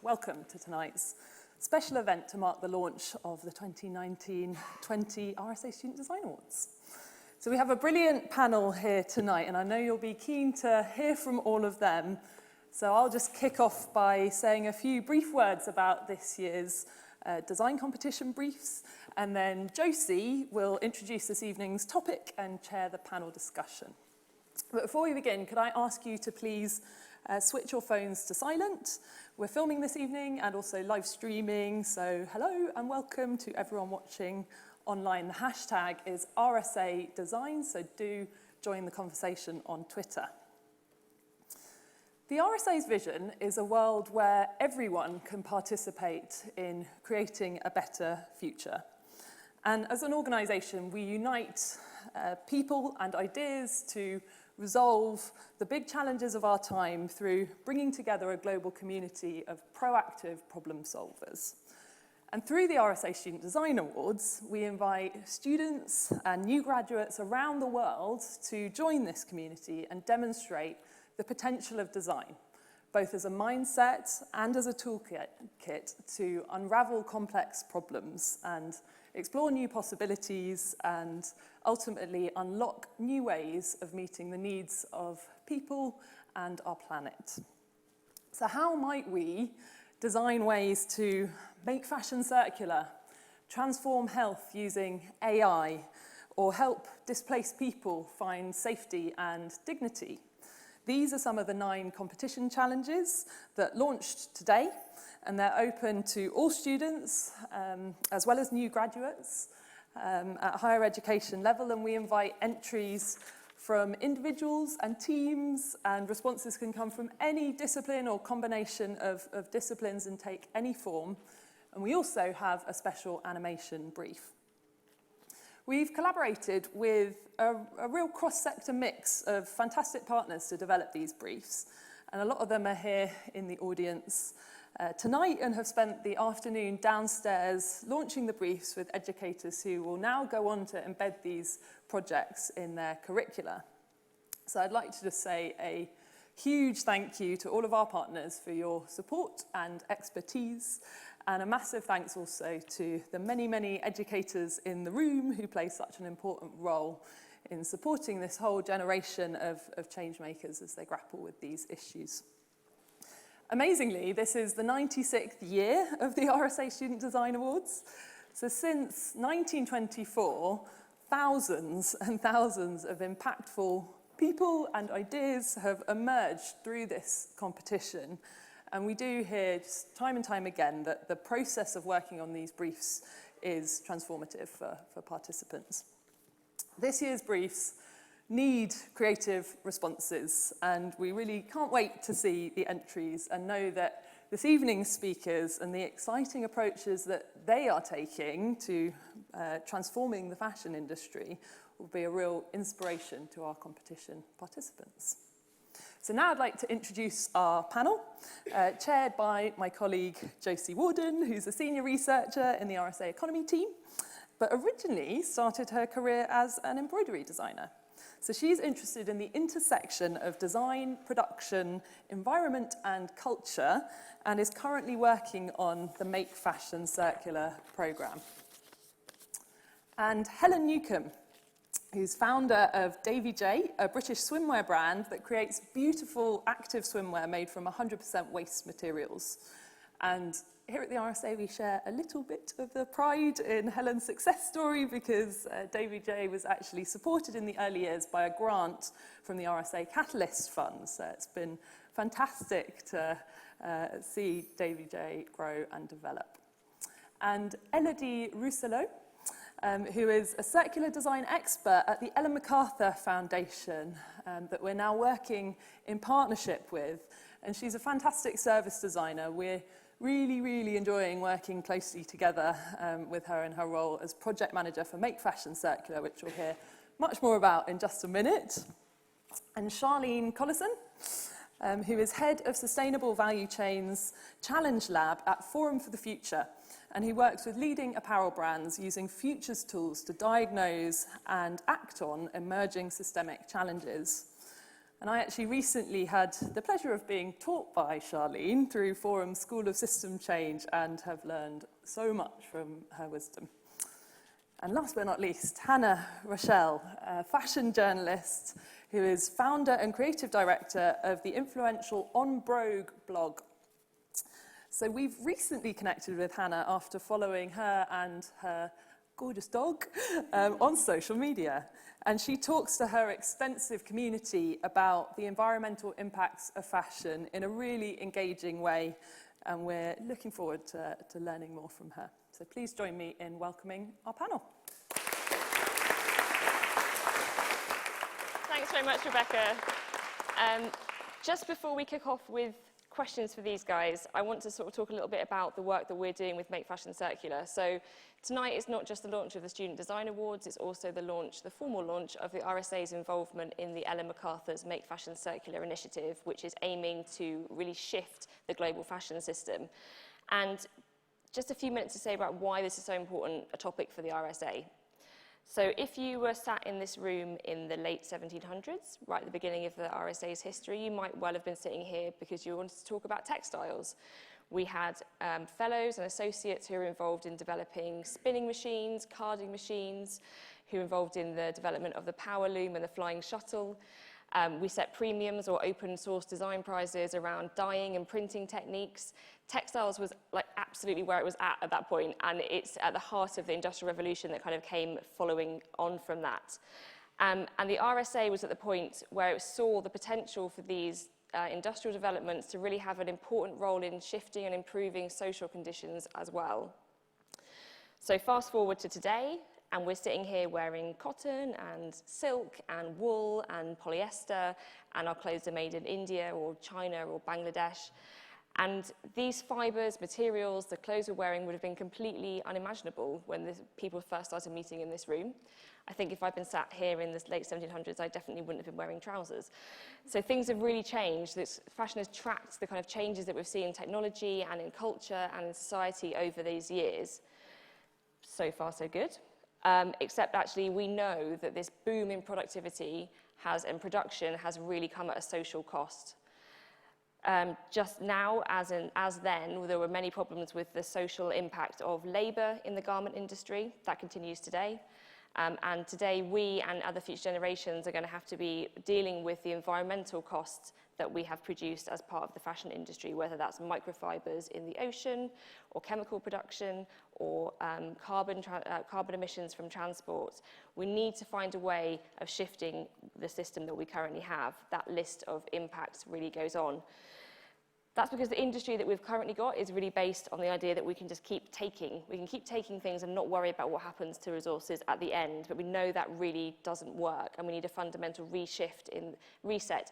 welcome to tonight's special event to mark the launch of the 2019-20 RSA Student Design Awards. So we have a brilliant panel here tonight, and I know you'll be keen to hear from all of them. So I'll just kick off by saying a few brief words about this year's design competition briefs, and then Josie will introduce this evening's topic and chair the panel discussion. But before we begin, could I ask you to please switch your phones to silent? We're filming this evening and also live streaming, so hello and welcome to everyone watching online. The hashtag is RSA Design, so do join the conversation on Twitter. The RSA's vision is a world where everyone can participate in creating a better future. And as an organisation, we unite people and ideas to resolve the big challenges of our time through bringing together a global community of proactive problem solvers. And through the RSA Student Design Awards, we invite students and new graduates around the world to join this community and demonstrate the potential of design, both as a mindset and as a toolkit to unravel complex problems and explore new possibilities and ultimately unlock new ways of meeting the needs of people and our planet. So how might we design ways to make fashion circular, transform health using AI, or help displaced people find safety and dignity? These are some of the 9 competition challenges that launched today, and they're open to all students, as well as new graduates at higher education level, and we invite entries from individuals and teams, and responses can come from any discipline or combination of disciplines and take any form. And we also have a special animation brief. We've collaborated with a real cross-sector mix of fantastic partners to develop these briefs, and a lot of them are here in the audience tonight and have spent the afternoon downstairs launching the briefs with educators who will now go on to embed these projects in their curricula. So I'd like to just say a huge thank you to all of our partners for your support and expertise, and a massive thanks also to the many, many educators in the room who play such an important role in supporting this whole generation of change makers as they grapple with these issues. Amazingly, this is the 96th year of the RSA Student Design Awards. So since 1924, thousands and thousands of impactful people and ideas have emerged through this competition. And we do hear just time and time again that the process of working on these briefs is transformative for participants. This year's briefs need creative responses, and we really can't wait to see the entries and know that this evening's speakers and the exciting approaches that they are taking to transforming the fashion industry will be a real inspiration to our competition participants. So now I'd like to introduce our panel, chaired by my colleague Josie Warden, who's a senior researcher in the RSA Economy team, but originally started her career as an embroidery designer. So she's interested in the intersection of design, production, environment, and culture, and is currently working on the Make Fashion Circular programme. And Helen Newcomb, who's founder of Davy J, a British swimwear brand that creates beautiful active swimwear made from 100% waste materials. And here at the RSA, we share a little bit of the pride in Helen's success story because Davy J was actually supported in the early years by a grant from the RSA Catalyst Fund. So it's been fantastic to see Davy J grow and develop. And Elodie Rousselot, who is a circular design expert at the Ellen MacArthur Foundation that we're now working in partnership with. And she's a fantastic service designer. We're really enjoying working closely together with her in her role as project manager for Make Fashion Circular, which we'll hear much more about in just a minute. And Charlene Collison, who is head of Sustainable Value Chains Challenge Lab at Forum for the Future. And he works with leading apparel brands using futures tools to diagnose and act on emerging systemic challenges. And I actually recently had the pleasure of being taught by Charlene through Forum's School of System Change and have learned so much from her wisdom. And last but not least, Hannah Rochell, a fashion journalist who is founder and creative director of the influential On Brogue blog. So we've recently connected with Hannah after following her and her gorgeous dog on social media. And she talks to her extensive community about the environmental impacts of fashion in a really engaging way. And we're looking forward to learning more from her. So please join me in welcoming our panel. Thanks very much, Rebecca. Just before we kick off with questions for these guys, I want to sort of talk a little bit about the work that we're doing with Make Fashion Circular. So tonight is not just the launch of the Student Design Awards, it's also the formal launch of the RSA's involvement in the Ellen MacArthur's Make Fashion Circular initiative, which is aiming to really shift the global fashion system. And just a few minutes to say about why this is so important a topic for the RSA. So if you were sat in this room in the late 1700s, right at the beginning of the RSA's history, you might well have been sitting here because you wanted to talk about textiles. We had fellows and associates who were involved in developing spinning machines, carding machines, who were involved in the development of the power loom and the flying shuttle. We set premiums or open source design prizes around dyeing and printing techniques. Textiles was like absolutely where it was at that point, and it's at the heart of the Industrial Revolution that kind of came following on from that. And the RSA was at the point where it saw the potential for these industrial developments to really have an important role in shifting and improving social conditions as well. So fast forward to today, and we're sitting here wearing cotton and silk and wool and polyester, and our clothes are made in India or China or Bangladesh. And these fibres, materials, the clothes we're wearing would have been completely unimaginable when the people first started meeting in this room. I think if I'd been sat here in the late 1700s, I definitely wouldn't have been wearing trousers. So things have really changed. Fashion has tracked the kind of changes that we've seen in technology and in culture and in society over these years. So far, so good. Except actually we know that this boom in productivity and production has really come at a social cost. Just now, as then, there were many problems with the social impact of labour in the garment industry. That continues today. And today, we and other future generations are going to have to be dealing with the environmental costs that we have produced as part of the fashion industry, whether that's microfibers in the ocean, or chemical production, or carbon emissions from transport. We need to find a way of shifting the system that we currently have. That list of impacts really goes on. That's because the industry that we've currently got is really based on the idea that we can just keep taking. We can keep taking things and not worry about what happens to resources at the end, but we know that really doesn't work, and we need a fundamental reset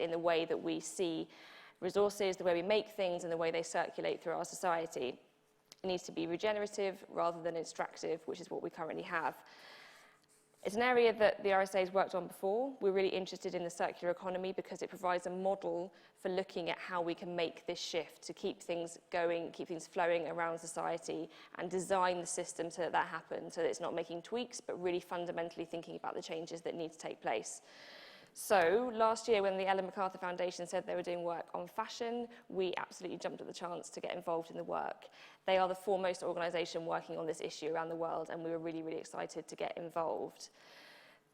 in the way that we see resources, the way we make things, and the way they circulate through our society. It needs to be regenerative rather than extractive, which is what we currently have. It's an area that the RSA has worked on before. We're really interested in the circular economy because it provides a model for looking at how we can make this shift to keep things going, keep things flowing around society, and design the system so that happens, so that it's not making tweaks, but really fundamentally thinking about the changes that need to take place. So last year, when the Ellen MacArthur Foundation said they were doing work on fashion, we absolutely jumped at the chance to get involved in the work. They are the foremost organisation working on this issue around the world, and we were really, really excited to get involved.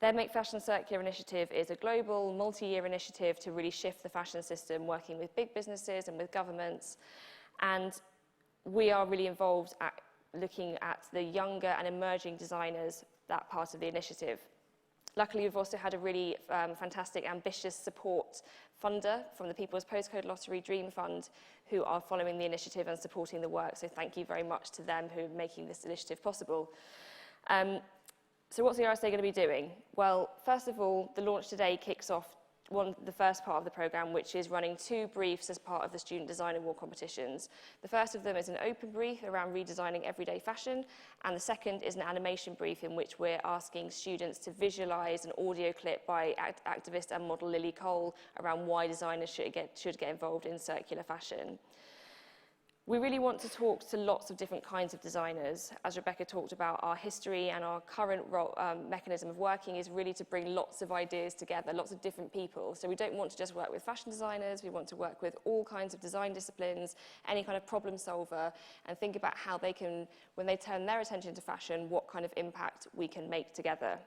Their Make Fashion Circular initiative is a global, multi-year initiative to really shift the fashion system, working with big businesses and with governments. And we are really involved at looking at the younger and emerging designers, that part of the initiative. Luckily, we've also had a really fantastic, ambitious support funder from the People's Postcode Lottery Dream Fund, who are following the initiative and supporting the work. So thank you very much to them who are making this initiative possible. So what's the RSA going to be doing? Well, first of all, the launch today kicks off the first part of the programme, which is running 2 briefs as part of the Student Design Award competitions. The first of them is an open brief around redesigning everyday fashion, and the second is an animation brief in which we're asking students to visualise an audio clip by activist and model Lily Cole around why designers should get involved in circular fashion. We really want to talk to lots of different kinds of designers. As Rebecca talked about, our history and our current mechanism of working is really to bring lots of ideas together, lots of different people. So we don't want to just work with fashion designers, we want to work with all kinds of design disciplines, any kind of problem solver, and think about how they can, when they turn their attention to fashion, what kind of impact we can make together.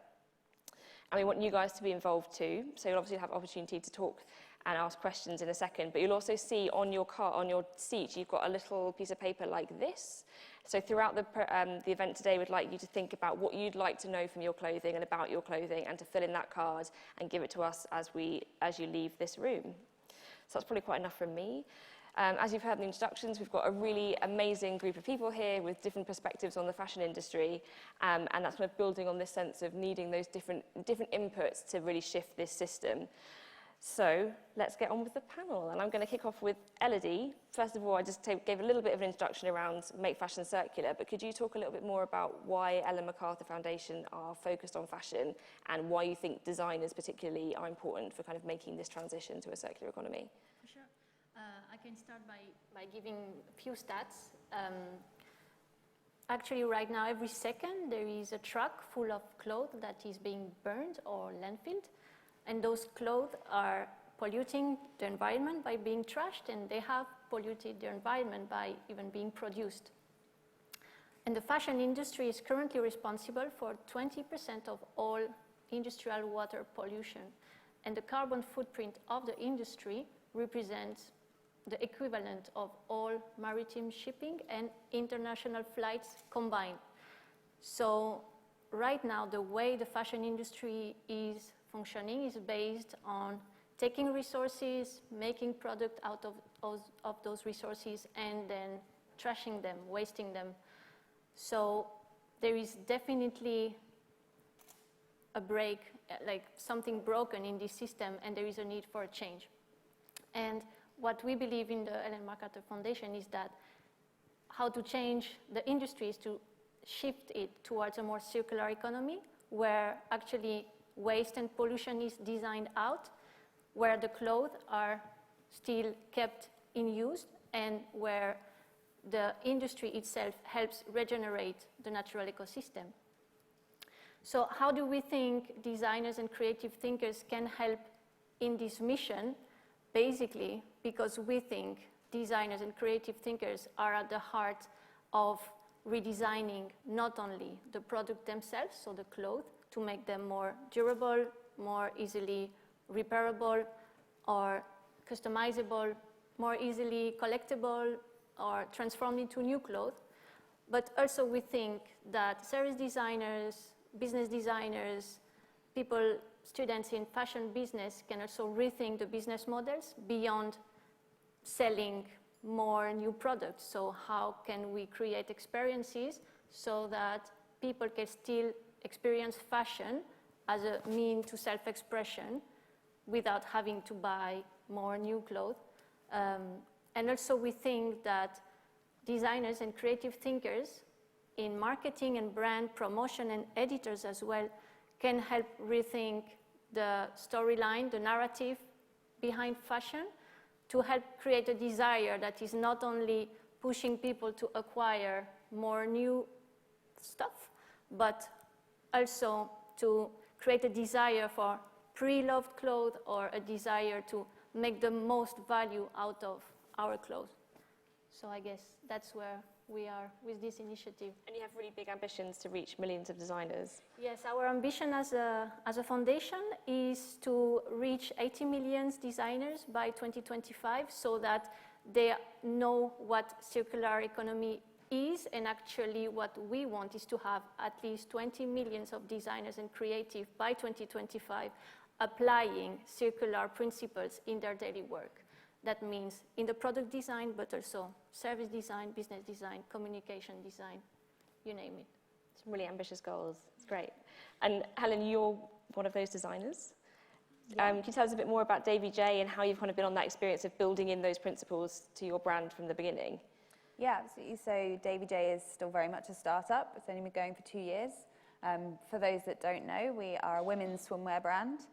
And we want you guys to be involved too, so you'll obviously have opportunity to talk and ask questions in a second, but you'll also see on your seat, you've got a little piece of paper like this. So throughout the event today, we'd like you to think about what you'd like to know from your clothing and about your clothing, and to fill in that card and give it to us as you leave this room. So that's probably quite enough from me. As you've heard in the introductions, we've got a really amazing group of people here with different perspectives on the fashion industry, and that's kind of building on this sense of needing those different inputs to really shift this system. So let's get on with the panel, and I'm going to kick off with Elodie. First of all, I just gave a little bit of an introduction around Make Fashion Circular, but could you talk a little bit more about why Ellen MacArthur Foundation are focused on fashion, and why you think designers particularly are important for kind of making this transition to a circular economy? For sure. I can start by giving a few stats. Actually, right now, every second, there is a truck full of clothes that is being burned or landfilled. And those clothes are polluting the environment by being trashed, and they have polluted the environment by even being produced. And the fashion industry is currently responsible for 20% of all industrial water pollution. And the carbon footprint of the industry represents the equivalent of all maritime shipping and international flights combined. So right now, the way the fashion industry is functioning is based on taking resources, making product out of those resources, and then trashing them, wasting them. So there is definitely a break, like something broken in this system, and there is a need for a change. And what we believe in the Ellen MacArthur Foundation is that how to change the industry is to shift it towards a more circular economy, where actually waste and pollution is designed out, where the clothes are still kept in use, and where the industry itself helps regenerate the natural ecosystem. So how do we think designers and creative thinkers can help in this mission? Basically, because we think designers and creative thinkers are at the heart of redesigning not only the product themselves, so the clothes, to make them more durable, more easily repairable, or customizable, more easily collectible, or transformed into new clothes. But also we think that service designers, business designers, people, students in fashion business can also rethink the business models beyond selling more new products. So how can we create experiences so that people can still experience fashion as a means to self-expression without having to buy more new clothes. And also we think that designers and creative thinkers in marketing and brand promotion, and editors as well, can help rethink the storyline, the narrative behind fashion, to help create a desire that is not only pushing people to acquire more new stuff, but also to create a desire for pre-loved clothes, or a desire to make the most value out of our clothes. So I guess that's where we are with this initiative. And you have really big ambitions to reach millions of designers. Yes, our ambition as a foundation is to reach 80 million designers by 2025, so that they know what circular economy is, and actually what we want is to have at least 20 million of designers and creative by 2025 applying circular principles in their daily work. That means in the product design, but also service design, business design, communication design, you name it. Some really ambitious goals. It's great. And Helen, you're one of those designers. Yeah. Can you tell us a bit more about Davy J and how you've kind of been on that experience of building in those principles to your brand from the beginning? Yeah, absolutely. So Davy J is still very much a startup. It's only been going for 2 years. For those that don't know, we are a women's swimwear brand,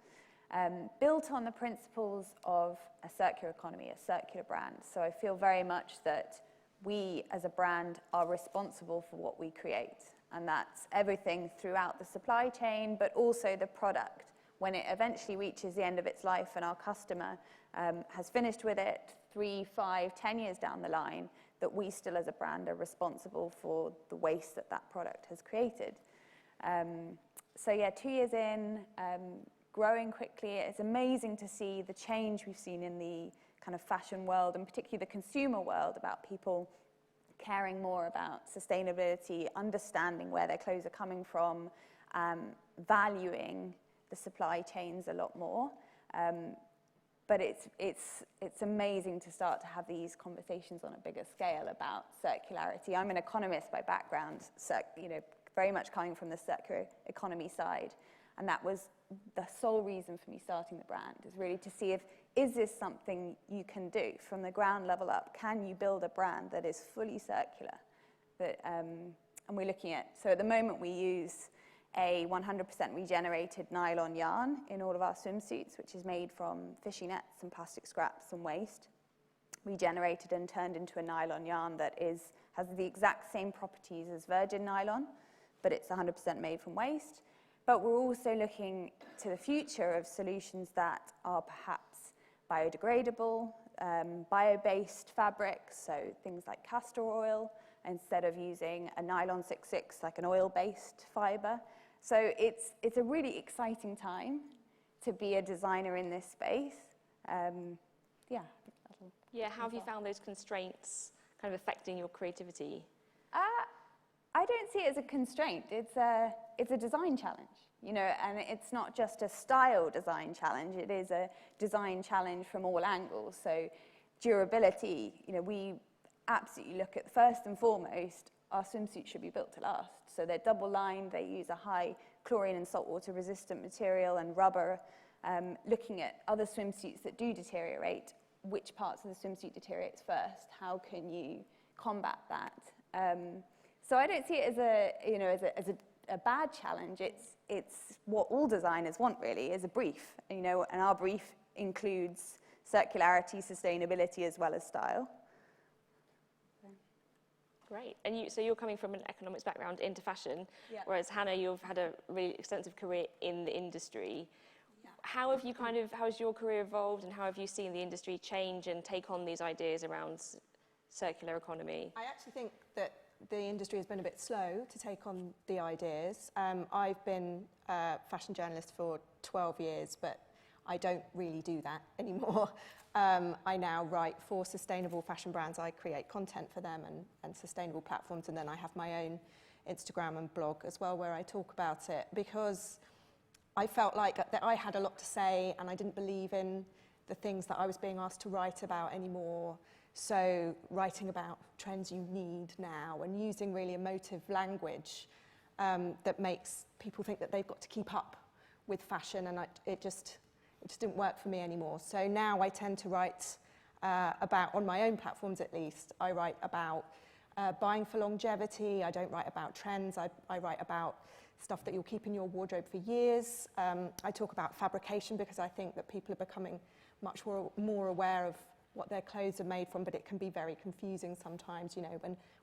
built on the principles of a circular economy, a circular brand. So I feel very much that we as a brand are responsible for what we create. And that's everything throughout the supply chain, but also the product. When it eventually reaches the end of its life and our customer has finished with it 3, 5, 10 years down the line, that we still as a brand are responsible for the waste that that product has created. So yeah, 2 years in, growing quickly. It's amazing to see the change we've seen in the kind of fashion world, and particularly the consumer world, about people caring more about sustainability, understanding where their clothes are coming from, valuing the supply chains a lot more. But it's amazing to start to have these conversations on a bigger scale about circularity. I'm an economist by background, very much coming from the circular economy side, and that was the sole reason for me starting the brand, is really to see is this something you can do from the ground level up? Can you build a brand that is fully circular? And we're looking at, so at the moment we use a 100% regenerated nylon yarn in all of our swimsuits, which is made from fishing nets and plastic scraps and waste, regenerated and turned into a nylon yarn that has the exact same properties as virgin nylon, but it's 100% made from waste. But we're also looking to the future of solutions that are perhaps biodegradable, bio-based fabrics, so things like castor oil, instead of using a nylon 6/6, like an oil-based fiber. So it's a really exciting time to be a designer in this space. Yeah, how have you found those constraints kind of affecting your creativity? I don't see it as a constraint. It's a design challenge, and it's not just a style design challenge. It is a design challenge from all angles. So durability, we absolutely look at, first and foremost, our swimsuits should be built to last. So they're double lined, they use a high chlorine and saltwater resistant material and rubber. Looking at other swimsuits that do deteriorate, which parts of the swimsuit deteriorates first? How can you combat that? So I don't see it as a bad challenge. It's what all designers want, really, is a brief. And our brief includes circularity, sustainability, as well as style. Great. And so you're coming from an economics background into fashion, Yeah. whereas Hannah, you've had a really extensive career in the industry. Yeah. How has your career evolved, and how have you seen the industry change and take on these ideas around circular economy? I actually think that the industry has been a bit slow to take on the ideas. I've been a fashion journalist for 12 years, but I don't really do that anymore. I now write for sustainable fashion brands. I create content for them and sustainable platforms, and then I have my own Instagram and blog as well where I talk about it, because I felt like that I had a lot to say and I didn't believe in the things that I was being asked to write about anymore. So writing about trends you need now and using really emotive language that makes people think that they've got to keep up with fashion, and it just didn't work for me anymore. So now I tend to write about, on my own platforms at least, I write about buying for longevity. I don't write about trends. I write about stuff that you'll keep in your wardrobe for years. I talk about fabrication because I think that people are becoming much more aware of what their clothes are made from, but it can be very confusing sometimes,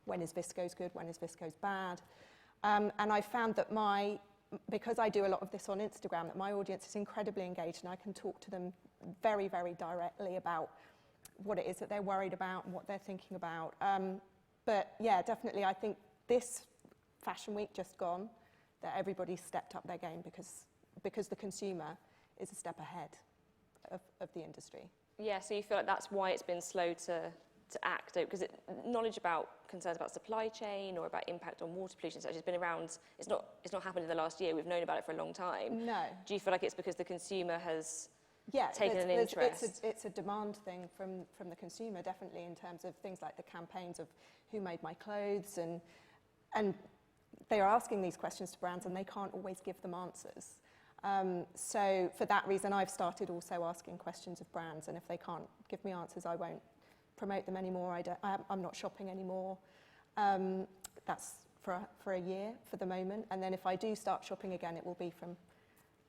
when is viscose good, when is viscose bad. And I found that because I do a lot of this on Instagram, that my audience is incredibly engaged, and I can talk to them very, very directly about what it is that they're worried about and what they're thinking about. But yeah, definitely, I think this Fashion Week just gone, that everybody's stepped up their game because the consumer is a step ahead of the industry. Yeah, so you feel like that's why it's been slow to act, because knowledge about concerns about supply chain or about impact on water pollution such has been around. It's not happened in the last year. We've known about it for a long time. No. Do you feel like it's because the consumer has Yeah, taken an interest? It's a demand thing from the consumer, definitely, in terms of things like the campaigns of who made my clothes, and they are asking these questions to brands and they can't always give them answers. So for that reason, I've started also asking questions of brands, and if they can't give me answers, I won't promote them anymore. I'm not shopping anymore. That's for a year for the moment, and then if I do start shopping again, it will be from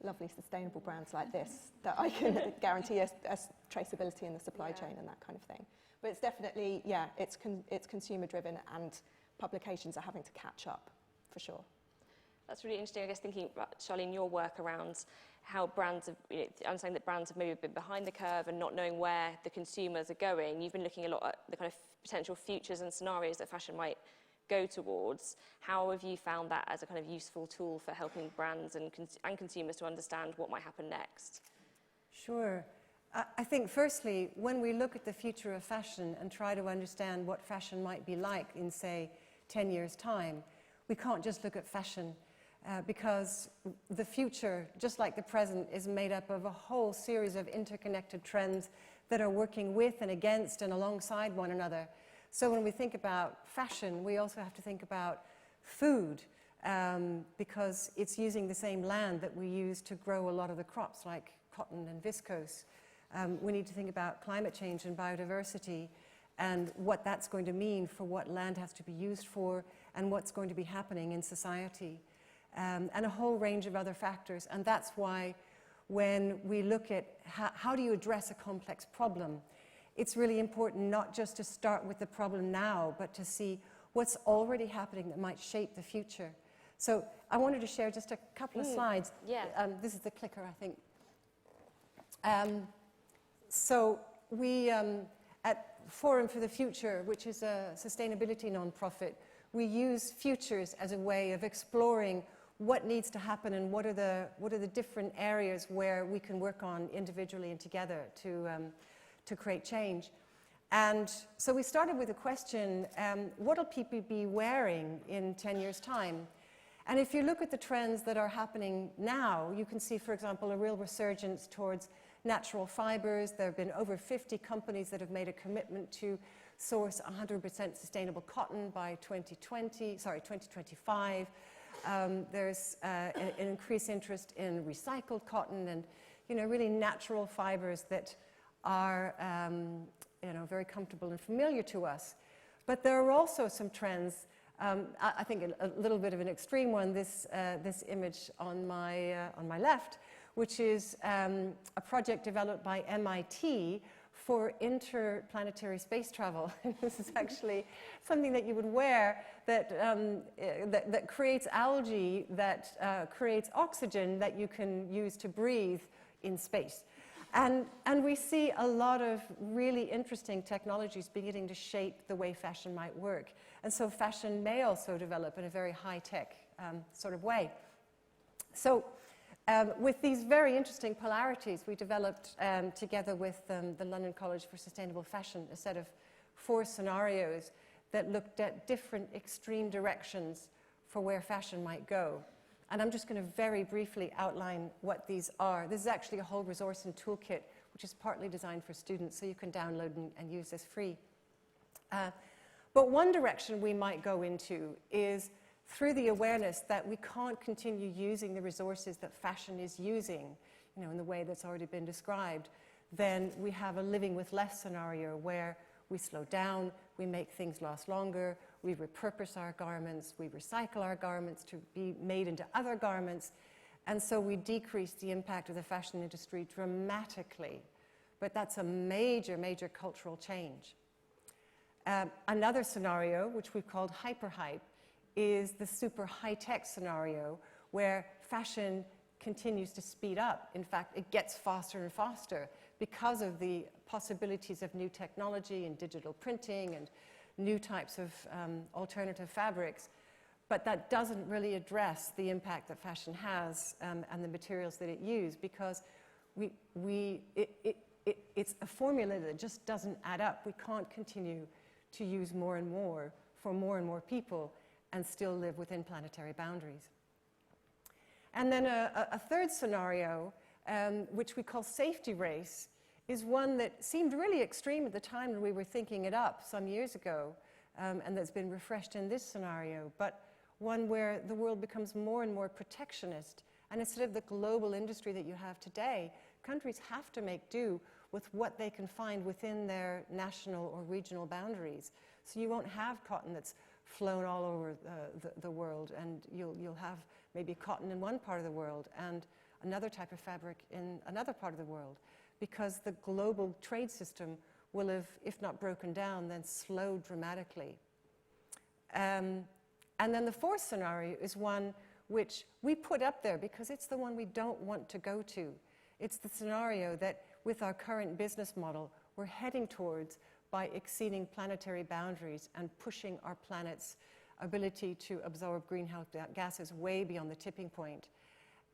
lovely sustainable brands like this that I can guarantee a traceability in the supply chain and that kind of thing. But it's definitely, yeah, it's consumer driven, and publications are having to catch up, for sure. That's really interesting, I guess, thinking about, Charlene, your work around how brands have, understanding that brands have maybe been behind the curve and not knowing where the consumers are going. You've been looking a lot at the kind of potential futures and scenarios that fashion might go towards. How have you found that as a kind of useful tool for helping brands and consumers to understand what might happen next? Sure. I think firstly, when we look at the future of fashion and try to understand what fashion might be like in, say, 10 years' time, we can't just look at fashion because the future, just like the present, is made up of a whole series of interconnected trends that are working with and against and alongside one another. So when we think about fashion, we also have to think about food because it's using the same land that we use to grow a lot of the crops like cotton and viscose. We need to think about climate change and biodiversity and what that's going to mean for what land has to be used for and what's going to be happening in society, and a whole range of other factors. And that's why when we look at how do you address a complex problem, it's really important not just to start with the problem now, but to see what's already happening that might shape the future. So I wanted to share just a couple of slides. Yeah. This is the clicker, I think. So we, at Forum for the Future, which is a sustainability nonprofit, we use futures as a way of exploring what needs to happen and what are the different areas where we can work on individually and together to create change. And so we started with a question, what will people be wearing in 10 years' time? And if you look at the trends that are happening now, you can see, for example, a real resurgence towards natural fibers. There have been over 50 companies that have made a commitment to source 100% sustainable cotton by 2025. There's an increased interest in recycled cotton and, really natural fibers that are, very comfortable and familiar to us. But there are also some trends. I think a little bit of an extreme one. This image on my left, which is a project developed by MIT for interplanetary space travel. This is actually something that you would wear that creates algae, that creates oxygen that you can use to breathe in space. And we see a lot of really interesting technologies beginning to shape the way fashion might work. And so fashion may also develop in a very high-tech sort of way. So with these very interesting polarities, we developed, together with the London College for Sustainable Fashion, a set of 4 scenarios that looked at different extreme directions for where fashion might go. And I'm just going to very briefly outline what these are. This is actually a whole resource and toolkit, which is partly designed for students, so you can download and use this free. But one direction we might go into is through the awareness that we can't continue using the resources that fashion is using, in the way that's already been described. Then we have a living with less scenario where we slow down, we make things last longer, we repurpose our garments, we recycle our garments to be made into other garments, and so we decrease the impact of the fashion industry dramatically. But that's a major, major cultural change. Another scenario, which we've called hyperhype, is the super high-tech scenario where fashion continues to speed up. In fact, it gets faster and faster because of the possibilities of new technology and digital printing and new types of alternative fabrics. But that doesn't really address the impact that fashion has and the materials that it uses, because it's a formula that just doesn't add up. We can't continue to use more and more for more and more people and still live within planetary boundaries. And then a third scenario, which we call safety race, is one that seemed really extreme at the time when we were thinking it up some years ago, and that's been refreshed in this scenario, but one where the world becomes more and more protectionist. And instead of the global industry that you have today, countries have to make do with what they can find within their national or regional boundaries. So you won't have cotton that's flown all over the world, and you'll have maybe cotton in one part of the world and another type of fabric in another part of the world, because the global trade system will have, if not broken down, then slowed dramatically. And then the fourth scenario is one which we put up there because it's the one we don't want to go to. It's the scenario that with our current business model, we're heading towards by exceeding planetary boundaries and pushing our planet's ability to absorb greenhouse gases way beyond the tipping point.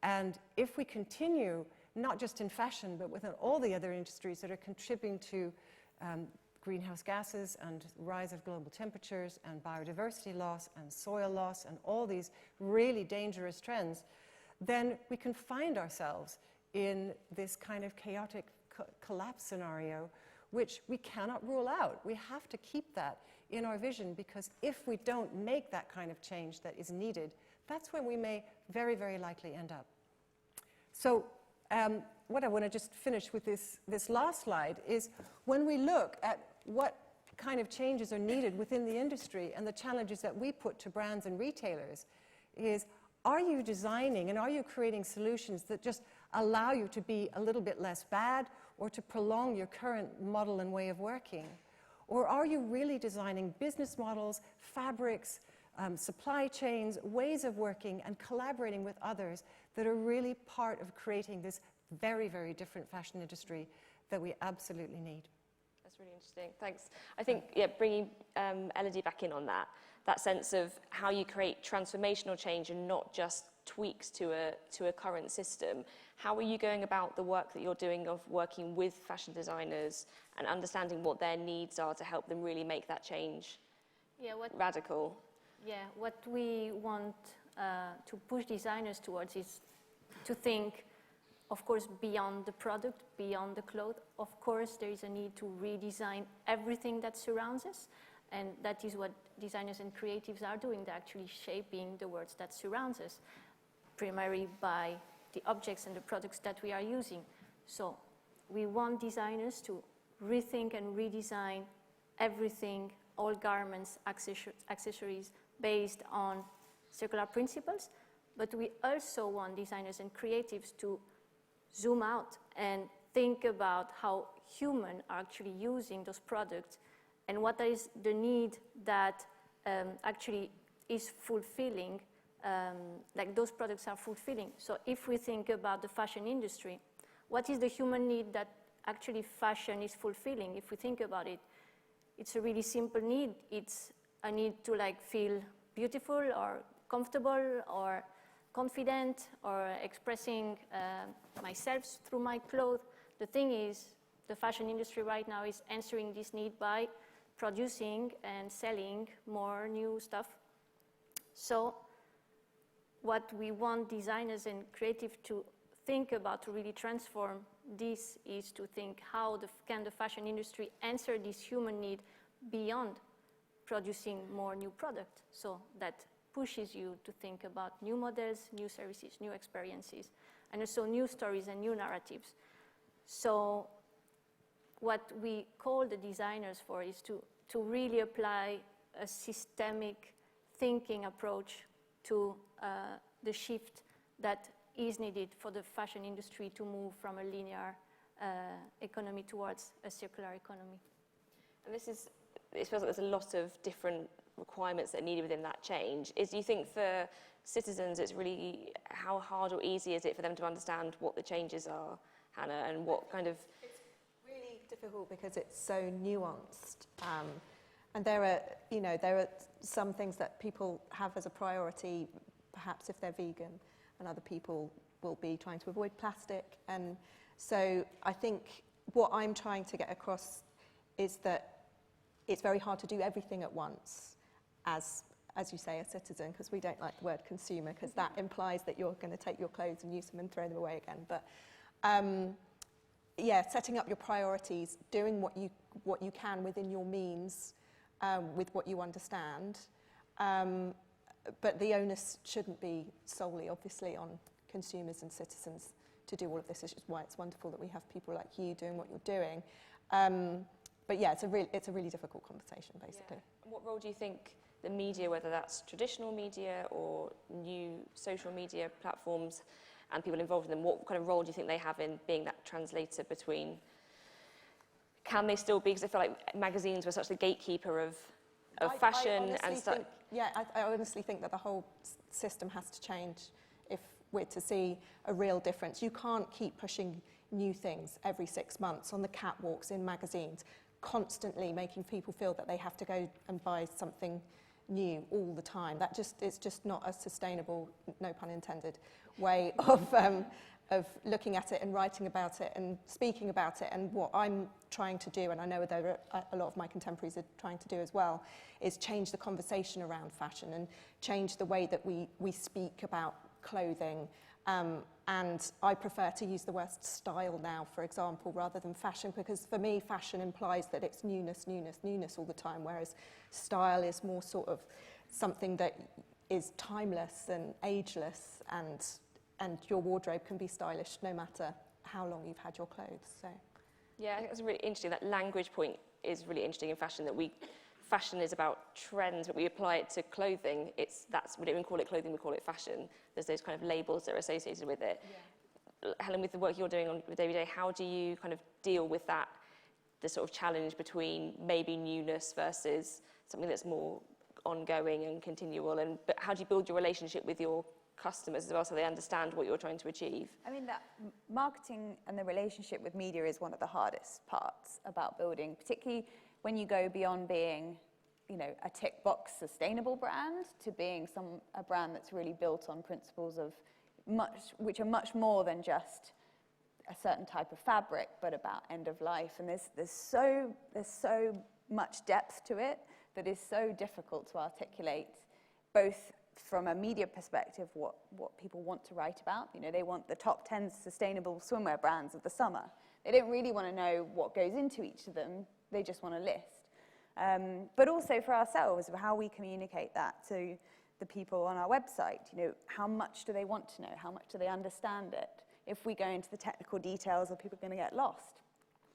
And if we continue, not just in fashion, but within all the other industries that are contributing to greenhouse gases and rise of global temperatures and biodiversity loss and soil loss and all these really dangerous trends, then we can find ourselves in this kind of chaotic collapse scenario, which we cannot rule out. We have to keep that in our vision, because if we don't make that kind of change that is needed, that's when we may very, very likely end up. So what I want to just finish with this last slide is when we look at what kind of changes are needed within the industry and the challenges that we put to brands and retailers is, are you designing and are you creating solutions that just allow you to be a little bit less bad or to prolong your current model and way of working? Or are you really designing business models, fabrics, supply chains, ways of working and collaborating with others that are really part of creating this very, very different fashion industry that we absolutely need? That's really interesting. Thanks. I think, yeah, bringing Elodie back in on that sense of how you create transformational change and not just tweaks to a current system. How are you going about the work that you're doing of working with fashion designers and understanding what their needs are to help them really make that change radical? Yeah, what we want to push designers towards is to think, of course, beyond the product, beyond the cloth. Of course, there is a need to redesign everything that surrounds us, and that is what designers and creatives are doing. They're actually shaping the world that surrounds us, primarily by the objects and the products that we are using. So we want designers to rethink and redesign everything, all garments, accessories, based on circular principles. But we also want designers and creatives to zoom out and think about how humans are actually using those products and what is the need that actually is fulfilling, like those products are fulfilling. So if we think about the fashion industry, what is the human need that actually fashion is fulfilling? If we think about it, it's a really simple need. It's a need to feel beautiful or comfortable or confident or expressing myself through my clothes. The thing is, the fashion industry right now is answering this need by producing and selling more new stuff. So what we want designers and creative to think about to really transform this is to think how can the fashion industry answer this human need beyond producing more new product. So that pushes you to think about new models, new services, new experiences, and also new stories and new narratives. So what we call the designers for is to really apply a systemic thinking approach to the shift that is needed for the fashion industry to move from a linear economy towards a circular economy. And it feels like there's a lot of different requirements that are needed within that change. Do you think for citizens it's really, how hard or easy is it for them to understand what the changes are, Hannah, and what kind of... It's really difficult because it's so nuanced. And there are some things that people have as a priority, perhaps if they're vegan, and other people will be trying to avoid plastic. And so I think what I'm trying to get across is that it's very hard to do everything at once as you say, a citizen, because we don't like the word consumer, because that implies that you're going to take your clothes and use them and throw them away again. But yeah, setting up your priorities, doing what you can within your means, with what you understand. But the onus shouldn't be solely, obviously, on consumers and citizens to do all of this, which is why it's wonderful that we have people like you doing what you're doing. But yeah, it's a really difficult conversation, basically. Yeah. What role do you think the media, whether that's traditional media or new social media platforms, and people involved in them, what kind of role do you think they have in being that translator between, can they still be, because I feel like magazines were such the gatekeeper of fashion and stuff. I honestly think that the whole system has to change if we're to see a real difference. You can't keep pushing new things every 6 months on the catwalks in magazines, constantly making people feel that they have to go and buy something new all the time. It's just not a sustainable, no pun intended, way of looking at it and writing about it and speaking about it. And what I'm trying to do, and I know there are a lot of my contemporaries are trying to do as well, is change the conversation around fashion and change the way that we speak about clothing. And I prefer to use the word style now, for example, rather than fashion, because for me, fashion implies that it's newness, newness, newness all the time, whereas style is more sort of something that is timeless and ageless, and your wardrobe can be stylish no matter how long you've had your clothes. So, yeah, I think that's really interesting. That language point is really interesting in fashion, that fashion is about trends, but we apply it to clothing. We don't even call it clothing, we call it fashion. There's those kind of labels that are associated with it. Yeah. Helen, with the work you're doing with Day, how do you kind of deal with that, the sort of challenge between maybe newness versus something that's more ongoing and continual, but how do you build your relationship with your customers as well so they understand what you're trying to achieve? I mean, that marketing and the relationship with media is one of the hardest parts about building, particularly when you go beyond being, a tick box sustainable brand to being a brand that's really built on principles of which are much more than just a certain type of fabric, but about end of life. And there's so much depth to it that is so difficult to articulate, both from a media perspective, what people want to write about. They want the top 10 sustainable swimwear brands of the summer. They don't really want to know what goes into each of them. They just want a list. But also for ourselves, how we communicate that to the people on our website. How much do they want to know? How much do they understand it? If we go into the technical details, are people going to get lost?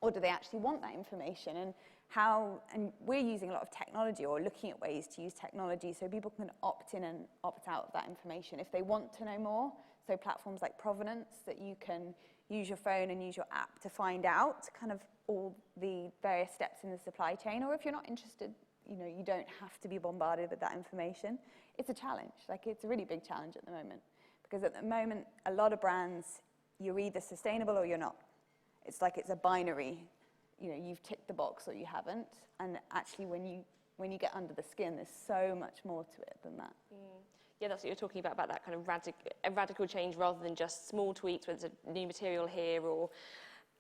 Or do they actually want that information? And we're using a lot of technology, or looking at ways to use technology so people can opt in and opt out of that information if they want to know more. So platforms like Provenance, that you can use your phone and use your app to find out kind of all the various steps in the supply chain. Or if you're not interested, you don't have to be bombarded with that information. It's a challenge. It's a really big challenge at the moment. Because at the moment, a lot of brands, you're either sustainable or you're not. It's like it's a binary. You've ticked the box or you haven't. And actually, when you get under the skin, there's so much more to it than that. Yeah, that's what you're talking about that kind of radical change rather than just small tweaks, whether it's a new material here or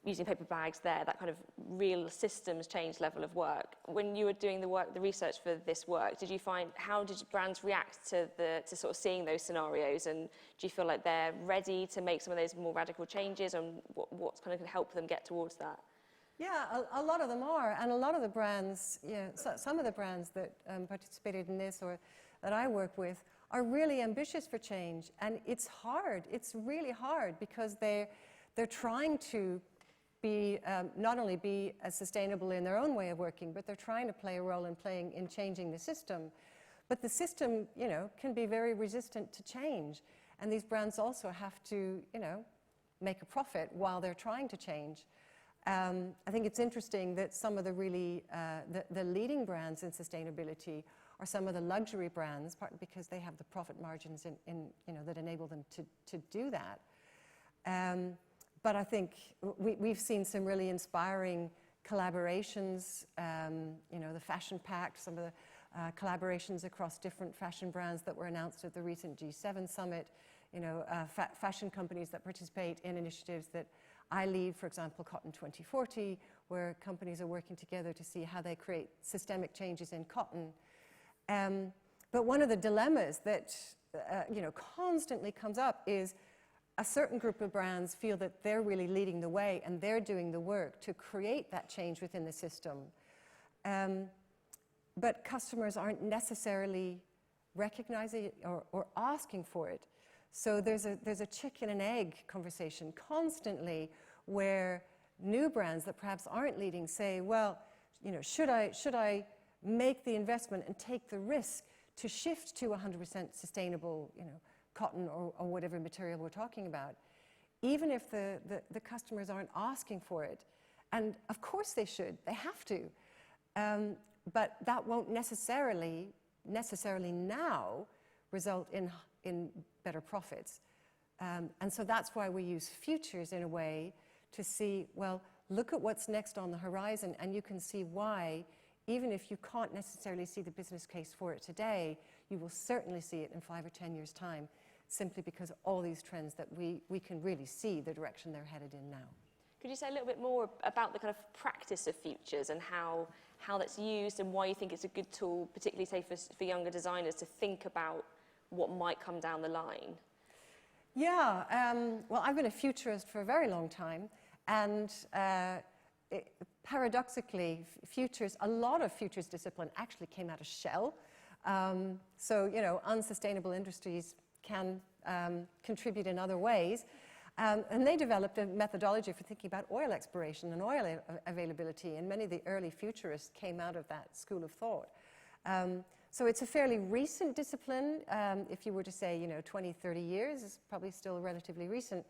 using paper bags there, that kind of real systems change level of work. When you were doing the research for this work, how did brands react to sort of seeing those scenarios, and do you feel like they're ready to make some of those more radical changes, and what's kind of going to help them get towards that? Yeah, a lot of them are, and a lot of the brands, some of the brands that participated in this or that I work with are really ambitious for change, and it's hard. It's really hard because they're trying to be not only be as sustainable in their own way of working, but they're trying to play a role in changing the system. But the system, can be very resistant to change, and these brands also have to, make a profit while they're trying to change. I think it's interesting that some of the really the leading brands in sustainability are some of the luxury brands, partly because they have the profit margins that enable them to do that. But I think we've seen some really inspiring collaborations. The Fashion Pact, some of the collaborations across different fashion brands that were announced at the recent G7 summit. Fashion companies that participate in initiatives that I lead, for example, Cotton 2040, where companies are working together to see how they create systemic changes in cotton. But one of the dilemmas that constantly comes up is a certain group of brands feel that they're really leading the way and they're doing the work to create that change within the system. But customers aren't necessarily recognizing it or asking for it. So there's a chicken and egg conversation constantly where new brands that perhaps aren't leading say, well, should I make the investment and take the risk to shift to 100% sustainable, cotton or whatever material we're talking about? even if the customers aren't asking for it. And of course they should, they have to. But that won't necessarily now result in better profits. And so that's why we use futures in a way to see, well, look at what's next on the horizon, and you can see why, even if you can't necessarily see the business case for it today, you will certainly see it in 5 or 10 years' time, simply because of all these trends that we can really see the direction they're headed in now. Could you say a little bit more about the kind of practice of futures and how that's used and why you think it's a good tool, particularly, say, for younger designers to think about what might come down the line? Yeah, well, I've been a futurist for a very long time, and paradoxically, a lot of futures discipline actually came out of Shell. So, you know, unsustainable industries can contribute in other ways. And they developed a methodology for thinking about oil exploration and oil availability, and many of the early futurists came out of that school of thought. So it's a fairly recent discipline. If you were to say, you know, 20, 30 years, it's probably still relatively recent.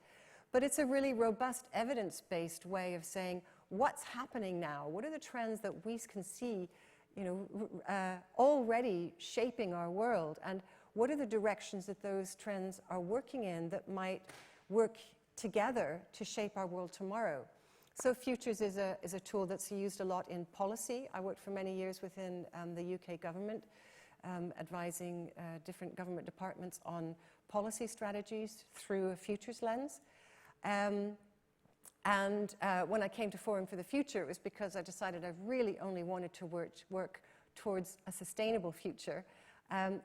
But it's a really robust, evidence-based way of saying, what's happening now? What are the trends that we can see, you know, already shaping our world? And what are the directions that those trends are working in that might work together to shape our world tomorrow? So futures is a tool that's used a lot in policy. I worked for many years within the UK government, advising different government departments on policy strategies through a futures lens. And when I came to Forum for the Future, it was because I decided I really only wanted to work towards a sustainable future.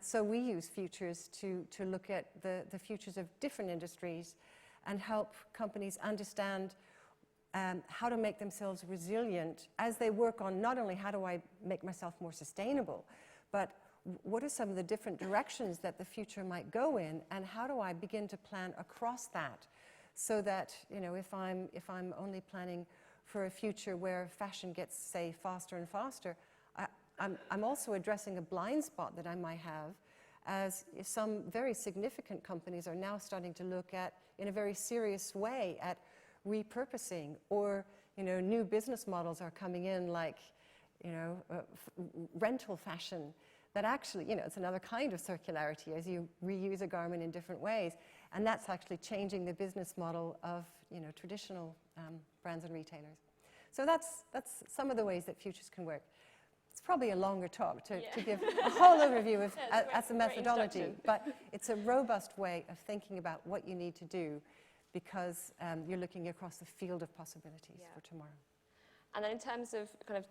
So we use futures to look at the futures of different industries and help companies understand how to make themselves resilient as they work on not only how do I make myself more sustainable, but what are some of the different directions that the future might go in, and how do I begin to plan across that, so that, you know, if I'm only planning for a future where fashion gets, say, faster and faster, I'm also addressing a blind spot that I might have, as some very significant companies are now starting to look at, in a very serious way, at repurposing, or, you know, new business models are coming in, like, you know, rental fashion, that actually, you know, it's another kind of circularity as you reuse a garment in different ways, and that's actually changing the business model of, you know, traditional brands and retailers. So that's some of the ways that futures can work. It's probably a longer talk to give a whole overview of as a methodology, but it's a robust way of thinking about what you need to do, because you're looking across the field of possibilities for tomorrow. And then in terms of kind of,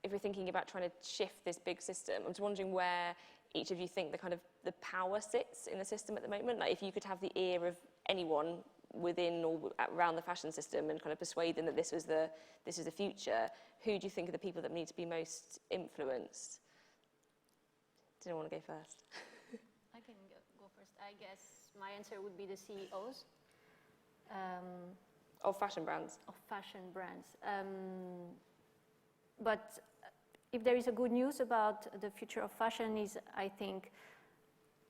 if we're thinking about trying to shift this big system, I'm just wondering where each of you think the power sits in the system at the moment. Like, if you could have the ear of anyone within or around the fashion system and kind of persuade them that this is the future, who do you think are the people that need to be most influenced? Do you want to go first? I can go first. I guess my answer would be the CEOs. Of fashion brands? Of fashion brands. But if there is a good news about the future of fashion is, I think,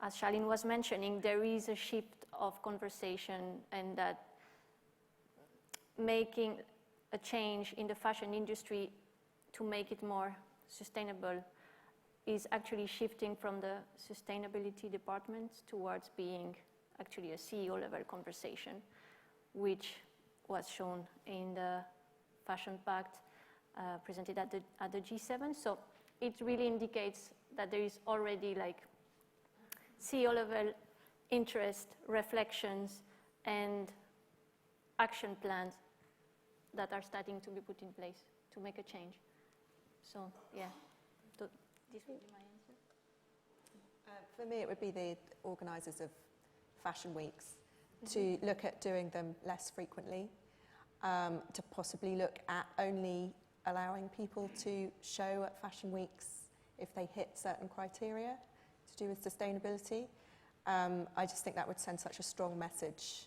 as Charlene was mentioning, there is a shift of conversation, and that making a change in the fashion industry to make it more sustainable is actually shifting from the sustainability department towards being actually a CEO level conversation, which was shown in the Fashion Pact presented at the G7. So it really indicates that there is already like CEO level interest, reflections, and action plans that are starting to be put in place to make a change. So yeah, this would be my answer. For me, it would be the organisers of fashion weeks to look at doing them less frequently, to possibly look at only allowing people to show at fashion weeks if they hit certain criteria to do with sustainability. I just think that would send such a strong message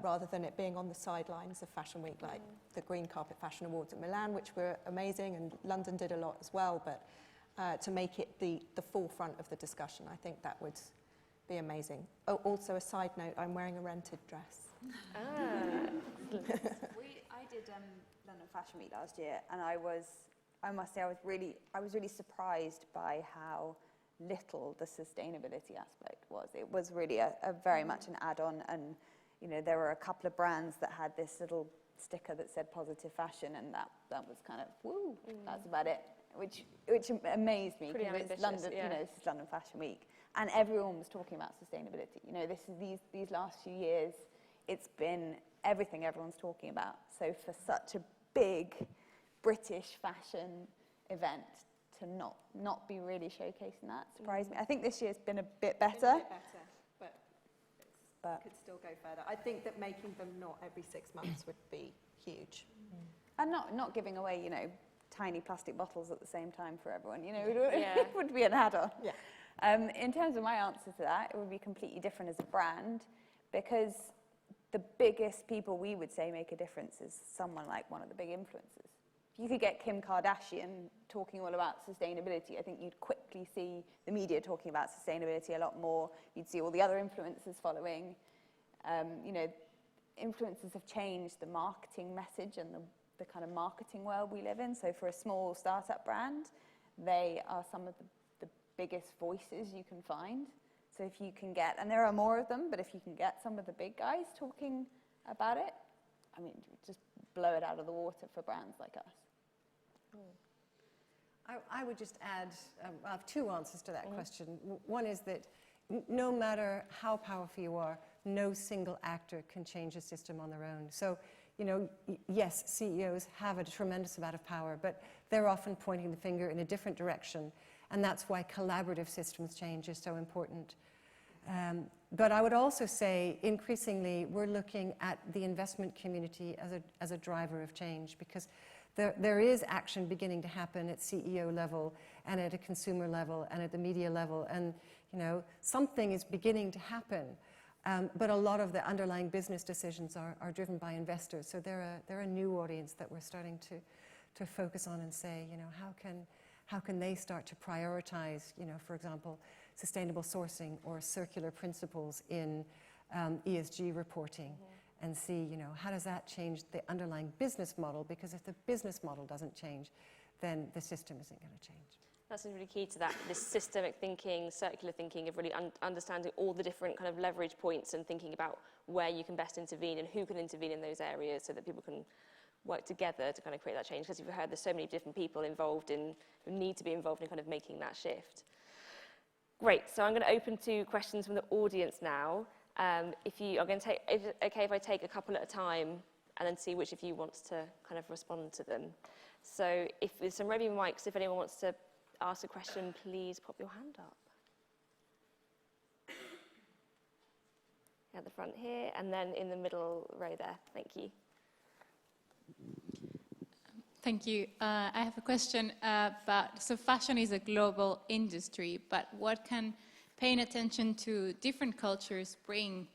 rather than it being on the sidelines of Fashion Week, like the Green Carpet Fashion Awards at Milan, which were amazing, and London did a lot as well, but to make it the forefront of the discussion, I think that would be amazing. Oh, also a side note, I'm wearing a rented dress. I did London Fashion Week last year, and I must say, I was really surprised by how little the sustainability aspect was. It was really a very much an add-on, and you know, there were a couple of brands that had this little sticker that said positive fashion, and that was kind of woo. That's about it, which amazed me. Pretty because ambitious, it's London, yeah. you know, this is London Fashion Week, and everyone was talking about sustainability. You know, these last few years, it's been everything everyone's talking about. So for such a big British fashion event to not be really showcasing that surprised me. I think this year's been a bit better. But could still go further. I think that making them not every 6 months would be huge. And not giving away, you know, tiny plastic bottles at the same time for everyone. You know, Yeah. it would be an add-on. Yeah. In terms of my answer to that, it would be completely different as a brand, because the biggest people we would say make a difference is someone like one of the big influencers. If you could get Kim Kardashian talking all about sustainability, I think you'd quickly see the media talking about sustainability a lot more. You'd see all the other influencers following. You know, influencers have changed the marketing message and the kind of marketing world we live in. So for a small startup brand, they are some of the biggest voices you can find. So if you can get, and there are more of them, but if you can get some of the big guys talking about it, I mean, just blow it out of the water for brands like us. I would just add, I have two answers to that question. One is that no matter how powerful you are, no single actor can change a system on their own. So, you know, yes, CEOs have a tremendous amount of power, but they're often pointing the finger in a different direction. And that's why collaborative systems change is so important. But I would also say, increasingly, we're looking at the investment community as a driver of change, because there is action beginning to happen at CEO level and at a consumer level and at the media level. And, you know, something is beginning to happen. But a lot of the underlying business decisions are driven by investors. So they're a new audience that we're starting to focus on and say, you know, how can they start to prioritize, you know, for example, sustainable sourcing or circular principles in ESG reporting, and see, you know, how does that change the underlying business model? Because if the business model doesn't change, then the system isn't going to change. That's really key to that, this systemic thinking, circular thinking, of really understanding all the different kind of leverage points and thinking about where you can best intervene and who can intervene in those areas so that people can work together to kind of create that change. Because you've heard there's so many different people involved who need to be involved in kind of making that shift. Great, so I'm going to open to questions from the audience now. If you are going to take, is it okay if I take a couple at a time and then see which of you wants to kind of respond to them? So if there's some roving mics, if anyone wants to ask a question, please pop your hand up. At the front here, and then in the middle row there. Thank you. Thank you. I have a question about, so fashion is a global industry, but what can paying attention to different cultures bring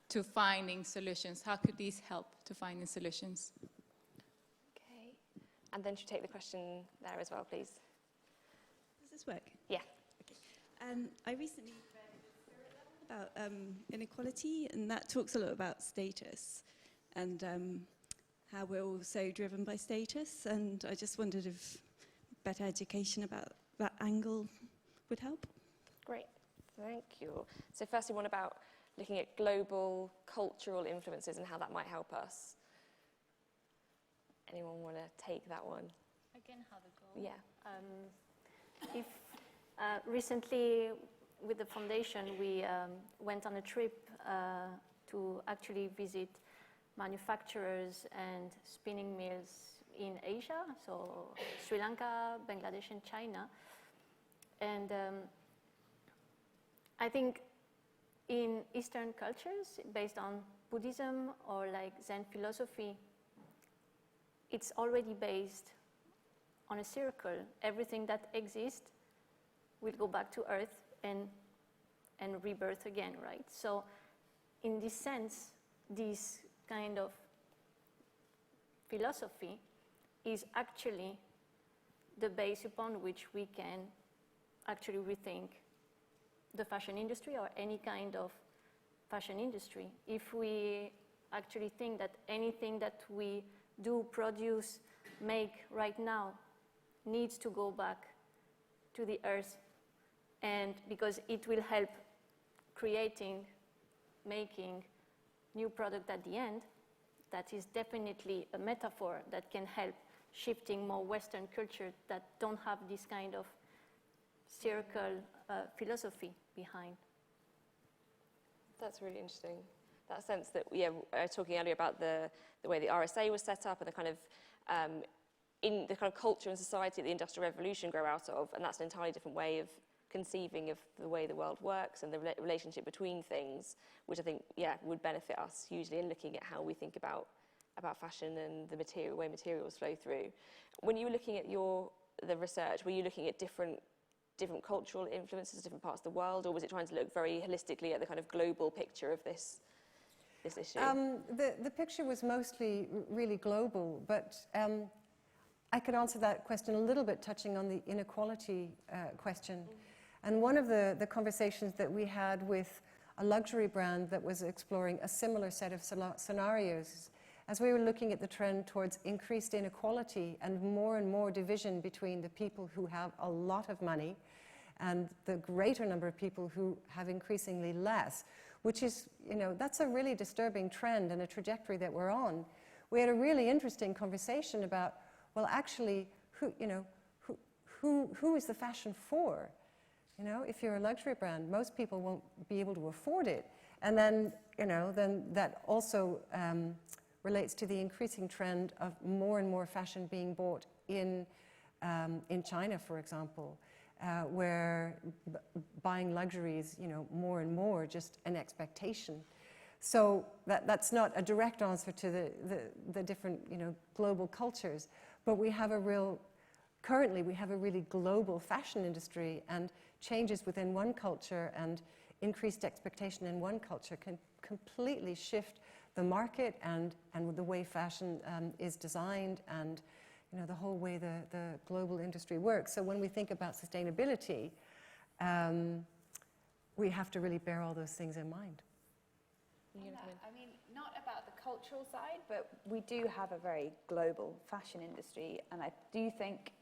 to finding solutions? How could these help to finding solutions? Okay. And then should take the question there as well, please. Does this work? Yeah. Okay. I recently read about inequality, and that talks a lot about status and how we're all so driven by status. And I just wondered if better education about that angle would help. Great, thank you. So firstly, one about looking at global cultural influences and how that might help us. Anyone want to take that one? I can have a go. Yeah. Recently, with the foundation, we went on a trip to actually visit manufacturers and spinning mills in Asia, so Sri Lanka, Bangladesh, and China. And I think in Eastern cultures, based on Buddhism or like Zen philosophy, it's already based on a circle. Everything that exists will go back to Earth and rebirth again, right? So in this sense, this kind of philosophy is actually the base upon which we can actually rethink the fashion industry or any kind of fashion industry. If we actually think that anything that we do, produce, make right now needs to go back to the earth, and because it will help creating, making new product at the end, that is definitely a metaphor that can help shifting more Western culture that don't have this kind of circle philosophy behind. That's really interesting. That sense that, yeah, talking earlier about the way the RSA was set up and the kind of in the kind of culture and society that the Industrial Revolution grew out of, and that's an entirely different way of conceiving of the way the world works and the relationship between things, which I think, yeah, would benefit us hugely in looking at how we think about fashion and the way materials flow through. When you were looking at the research, were you looking at different cultural influences, different parts of the world, or was it trying to look very holistically at the kind of global picture of this issue? The picture was mostly really global, but I could answer that question a little bit touching on the inequality question. And one of the conversations that we had with a luxury brand that was exploring a similar set of scenarios, as we were looking at the trend towards increased inequality and more division between the people who have a lot of money and the greater number of people who have increasingly less, which is, that's a really disturbing trend and a trajectory that we're on. We had a really interesting conversation about, well, actually, who is the fashion for? If you're a luxury brand, most people won't be able to afford it. And then, then that also relates to the increasing trend of more and more fashion being bought in China, for example, where buying luxury is, more and more just an expectation. So that's not a direct answer to the different, global cultures, but currently we have a really global fashion industry, and changes within one culture and increased expectation in one culture can completely shift the market and the way fashion is designed, and the whole way the global industry works. So when we think about sustainability, we have to really bear all those things in mind. Not about the cultural side, but we do have a very global fashion industry, and I do think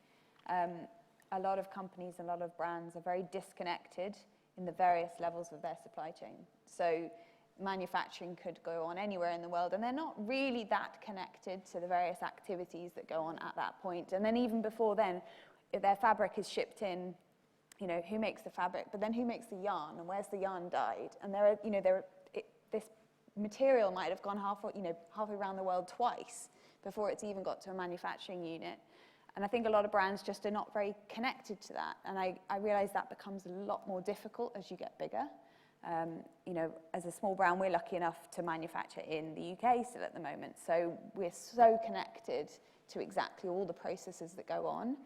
a lot of companies, a lot of brands are very disconnected in the various levels of their supply chain. So manufacturing could go on anywhere in the world, and they're not really that connected to the various activities that go on at that point. And then even before then, if their fabric is shipped in, who makes the fabric, but then who makes the yarn, and where's the yarn dyed? And this material might have gone halfway around the world twice before it's even got to a manufacturing unit. And I think a lot of brands just are not very connected to that. And I realize that becomes a lot more difficult as you get bigger. As a small brand, we're lucky enough to manufacture in the UK still at the moment. So we're so connected to exactly all the processes that go on.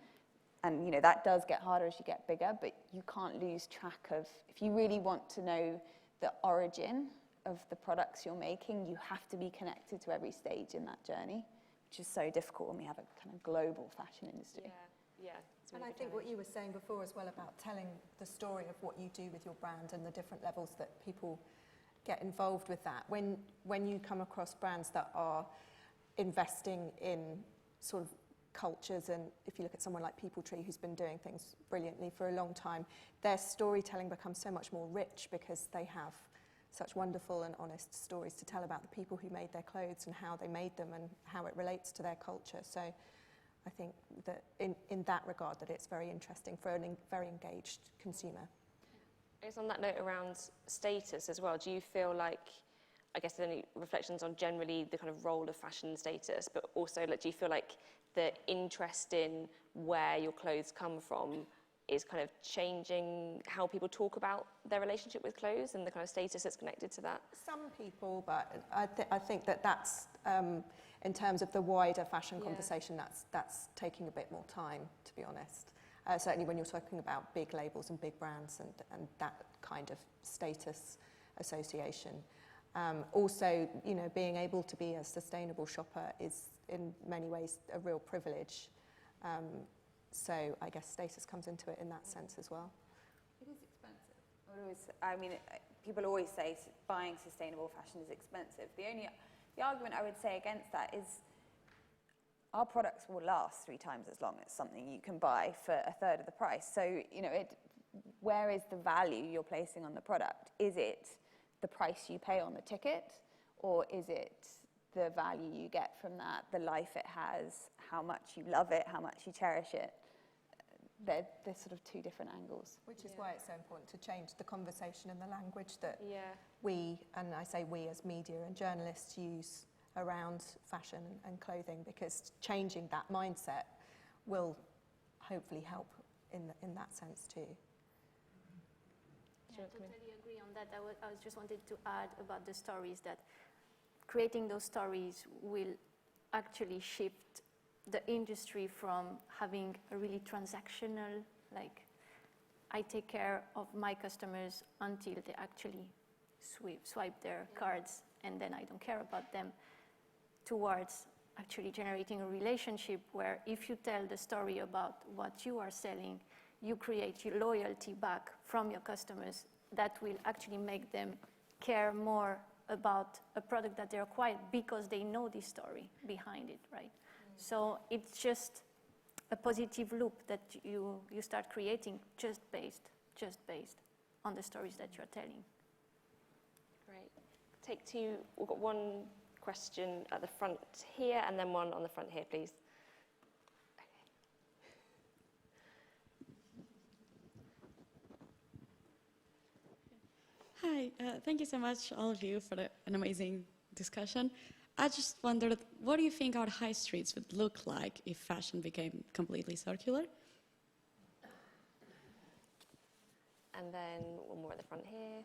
And, that does get harder as you get bigger, but you can't lose track of, if you really want to know the origin of the products you're making, you have to be connected to every stage in that journey, which is so difficult when we have a kind of global fashion industry. Yeah. And I think what you were saying before as well about telling the story of what you do with your brand and the different levels that people get involved with that. When you come across brands that are investing in sort of cultures, and if you look at someone like People Tree, who's been doing things brilliantly for a long time, their storytelling becomes so much more rich because they have such wonderful and honest stories to tell about the people who made their clothes and how they made them and how it relates to their culture. So I think that in that regard, that it's very interesting for a very engaged consumer. I guess on that note around status as well, do you feel like, I guess any reflections on generally the kind of role of fashion status, but also do you feel like the interest in where your clothes come from is kind of changing how people talk about their relationship with clothes and the kind of status that's connected to that? Some people, but I think that's in terms of the wider fashion conversation, that's taking a bit more time, to be honest. Certainly when you're talking about big labels and big brands and that kind of status association. Also, being able to be a sustainable shopper is in many ways a real privilege. So I guess status comes into it in that sense as well. It is expensive. People always say buying sustainable fashion is expensive. The argument I would say against that is our products will last 3 times as long as something you can buy for a third of the price. So, where is the value you're placing on the product? Is it the price you pay on the ticket, or is it the value you get from that, the life it has, how much you love it, how much you cherish it? They're sort of 2 different angles. Which is why it's so important to change the conversation and the language that we, and I say we as media and journalists, use around fashion and clothing, because changing that mindset will hopefully help in that sense too. Yeah, I totally agree on that. I just wanted to add about the stories, that creating those stories will actually shift the industry from having a really transactional, like, I take care of my customers until they actually swipe their cards and then I don't care about them, towards actually generating a relationship where if you tell the story about what you are selling, you create your loyalty back from your customers. That will actually make them care more about a product that they acquired because they know the story behind it, right? So it's just a positive loop that you start creating just based on the stories that you're telling. Great. Take 2. We've got one question at the front here and then one on the front here, please. Hi, thank you so much, all of you, for an amazing discussion. I just wondered, what do you think our high streets would look like if fashion became completely circular? And then one more at the front here.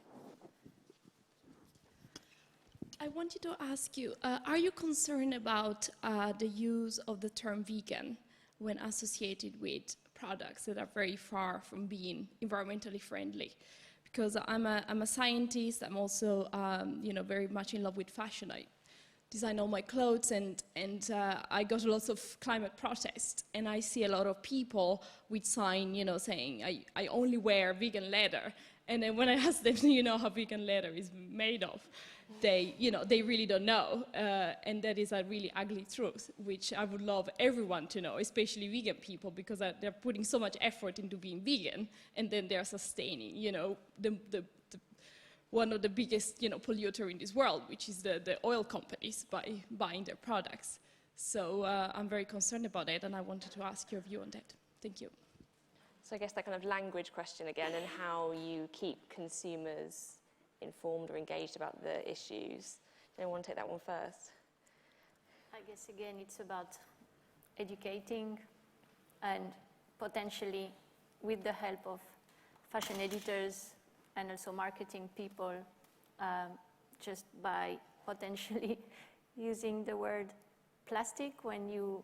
I wanted to ask you, are you concerned about the use of the term vegan when associated with products that are very far from being environmentally friendly? Because I'm a scientist, I'm also very much in love with fashion. I design all my clothes, and I go to lots of climate protests, and I see a lot of people with sign, saying I only wear vegan leather. And then when I ask them, do you know how vegan leather is made of? They really don't know, and that is a really ugly truth, which I would love everyone to know, especially vegan people, because they're putting so much effort into being vegan, and then they're sustaining, the one of the biggest, polluter in this world, which is the oil companies, by buying their products. So I'm very concerned about it, and I wanted to ask your view on that. Thank you. So I guess that kind of language question again, and how you keep consumers informed or engaged about the issues. Anyone want to take that one first? I guess, again, it's about educating and potentially with the help of fashion editors and also marketing people, just by potentially using the word plastic when you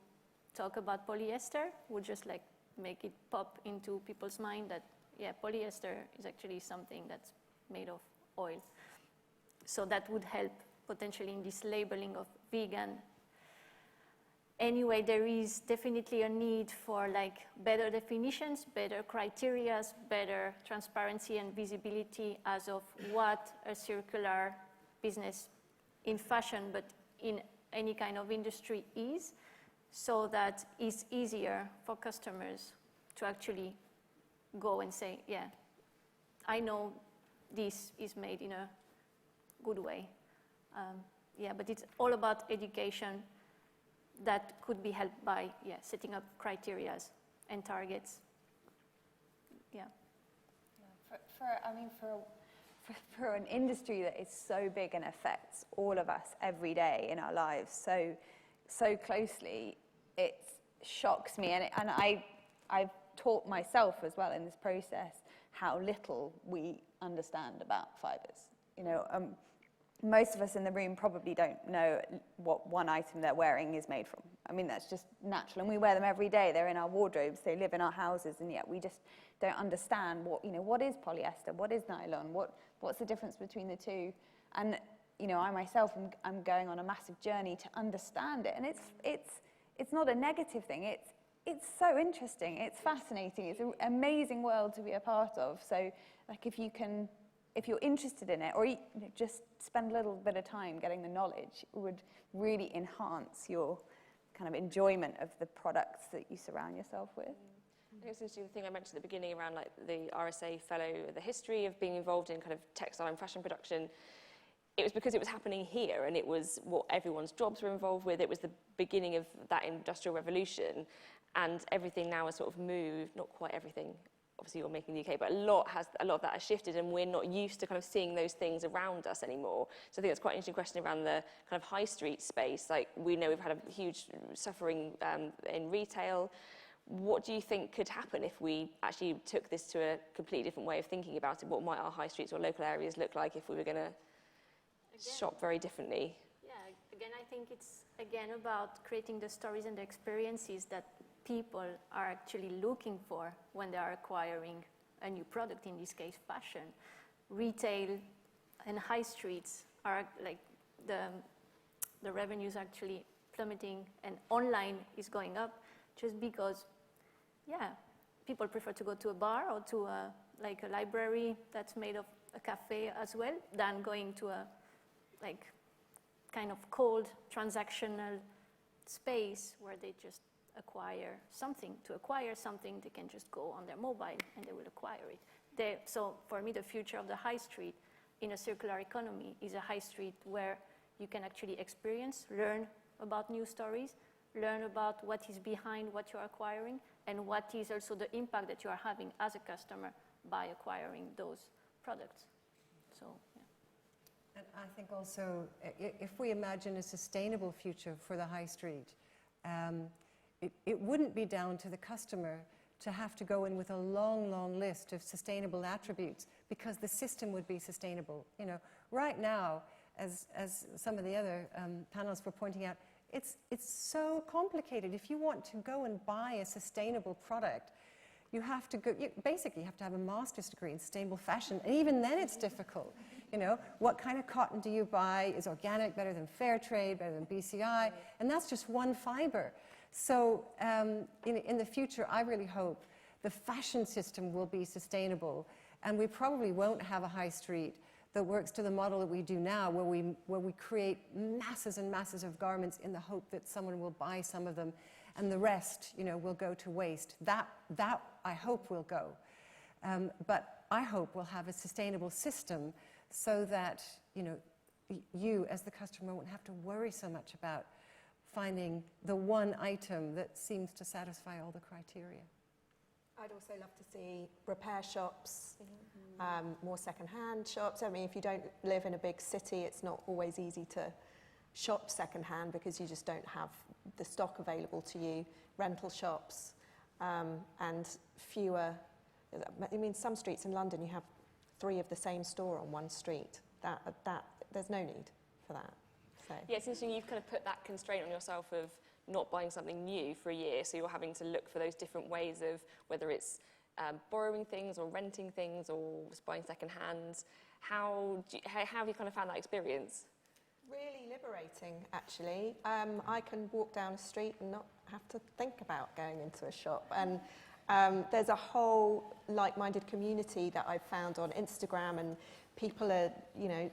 talk about polyester, would just like make it pop into people's mind that, yeah, polyester is actually something that's made of oil. So that would help potentially in this labeling of vegan. Anyway, there is definitely a need for like better definitions, better criteria, better transparency and visibility as of what a circular business in fashion, but in any kind of industry is, so that it's easier for customers to actually go and say, yeah, I know this is made in a good way. Yeah, but it's all about education that could be helped by, yeah, setting up criteria and targets. Yeah. For an industry that is so big and affects all of us every day in our lives so closely, it shocks me, and I've taught myself as well in this process how little we understand about fibres. Most of us in the room probably don't know what one item they're wearing is made from. I mean, that's just natural, and we wear them every day. They're in our wardrobes, they live in our houses, and yet we just don't understand what is polyester, what is nylon, what's the difference between the two. And I myself am going on a massive journey to understand it, and it's not a negative thing. It's so interesting. It's fascinating. It's an amazing world to be a part of. So like if you're interested in it, or just spend a little bit of time getting the knowledge, it would really enhance your kind of enjoyment of the products that you surround yourself with. I think it's interesting, the thing I mentioned at the beginning around like the RSA fellow, the history of being involved in kind of textile and fashion production. It was because it was happening here, and it was what everyone's jobs were involved with. It was the beginning of that industrial revolution, and everything now has sort of moved, not quite everything, obviously you're making the UK, but a lot of that has shifted, and we're not used to kind of seeing those things around us anymore. So I think that's quite an interesting question around the kind of high street space. Like, we know we've had a huge suffering in retail. What do you think could happen if we actually took this to a completely different way of thinking about it? What might our high streets or local areas look like if we were going to shop very differently? Yeah, again, I think it's again about creating the stories and the experiences that people are actually looking for when they are acquiring a new product, in this case fashion. Retail and high streets are like the revenues actually plummeting, and online is going up just because, yeah, people prefer to go to a bar or to a library that's made of a cafe as well than going to a like kind of cold transactional space where they just acquire something. To acquire something, they can just go on their mobile and they will acquire it. So for me, the future of the high street in a circular economy is a high street where you can actually experience, learn about new stories, learn about what is behind what you're acquiring, and what is also the impact that you are having as a customer by acquiring those products. So, yeah. And I think also, if we imagine a sustainable future for the high street, it wouldn't be down to the customer to have to go in with a long, long list of sustainable attributes, because the system would be sustainable. You know, right now, as some of the other panelists were pointing out, it's so complicated. If you want to go and buy a sustainable product, you have to go, basically you have to have a master's degree in sustainable fashion, and even then it's difficult. You know, what kind of cotton do you buy? Is organic better than fair trade, better than BCI? And that's just one fiber. So in the future, I really hope the fashion system will be sustainable, and we probably won't have a high street that works to the model that we do now, where we create masses and masses of garments in the hope that someone will buy some of them, and the rest, you know, will go to waste. That I hope will go. But I hope we'll have a sustainable system so that, you know, you as the customer won't have to worry so much about finding the one item that seems to satisfy all the criteria. I'd also love to see repair shops, more second-hand shops. I mean, if you don't live in a big city, it's not always easy to shop second-hand because you just don't have the stock available to you. Rental shops, and fewer. I mean, some streets in London, you have 3 of the same store on one street. That there's no need for that. So. Yeah, it's interesting you've kind of put that constraint on yourself of not buying something new for a year, so you're having to look for those different ways of whether it's borrowing things or renting things or just buying second-hand. How have you kind of found that experience? Really liberating, actually. I can walk down a street and not have to think about going into a shop. And there's a whole like-minded community that I've found on Instagram, and people are, you know,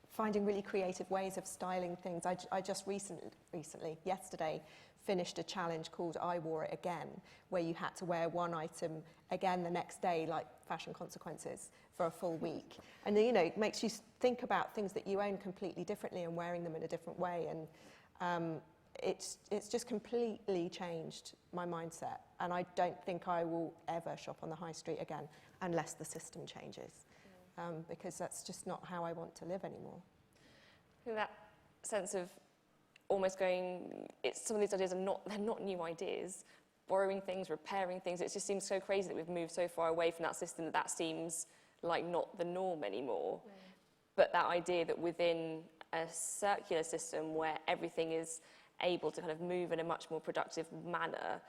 finding really creative ways of styling things. I just recently, yesterday, finished a challenge called I Wore It Again, where you had to wear one item again the next day, like Fashion Consequences, for a full week. And, you know, it makes you think about things that you own completely differently and wearing them in a different way. And it's just completely changed my mindset. And I don't think I will ever shop on the high street again unless the system changes. Because that's just not how I want to live anymore. I think that sense of almost going, some of these ideas they're not new ideas. Borrowing things, repairing things, it just seems so crazy that we've moved so far away from that system that seems like not the norm anymore. Mm. But that idea that within a circular system where everything is able to kind of move in a much more productive manner,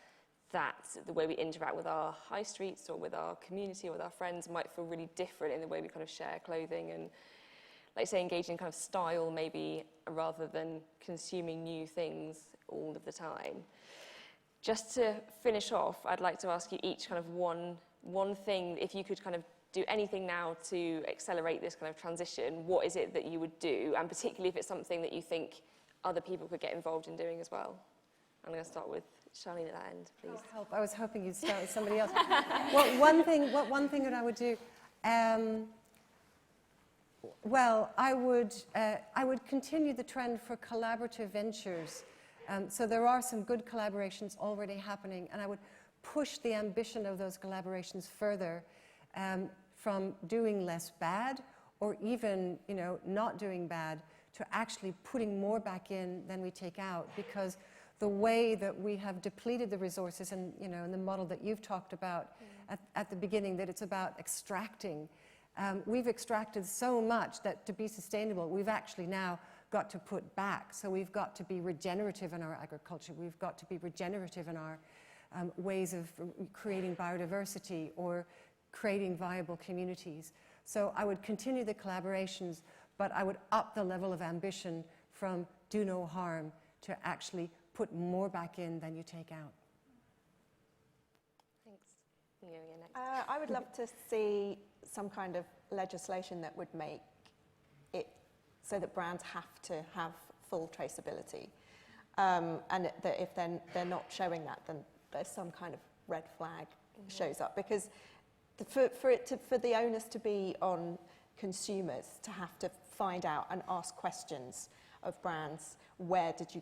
that the way we interact with our high streets or with our community or with our friends might feel really different in the way we kind of share clothing and, like say, engage in kind of style maybe rather than consuming new things all of the time. Just to finish off, I'd like to ask you each kind of one thing, if you could kind of do anything now to accelerate this kind of transition, what is it that you would do? And particularly if it's something that you think other people could get involved in doing as well. I'm going to start with Charlene at that end, please. I was hoping you'd start with somebody else. One thing that I would do, well, I would continue the trend for collaborative ventures. So there are some good collaborations already happening, and I would push the ambition of those collaborations further, from doing less bad, or even, you know, not doing bad, to actually putting more back in than we take out, because the way that we have depleted the resources, and, you know, in the model that you've talked about at the beginning, that it's about extracting. We've extracted so much that to be sustainable, we've actually now got to put back. So we've got to be regenerative in our agriculture. We've got to be regenerative in our ways of creating biodiversity or creating viable communities. So I would continue the collaborations, but I would up the level of ambition from do no harm to actually put more back in than you take out. Thanks. You go again next. I would love to see some kind of legislation that would make it so that brands have to have full traceability. And that if they're not showing that, then there's some kind of red flag shows up. Because for the onus to be on consumers to have to find out and ask questions of brands, where did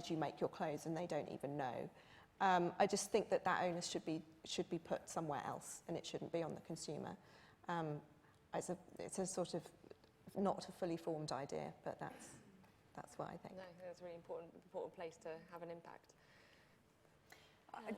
you make your clothes, and they don't even know. I just think that onus should be put somewhere else, and it shouldn't be on the consumer. It's a sort of not a fully formed idea, but that's what I think. No, I think that's a really important place to have an impact.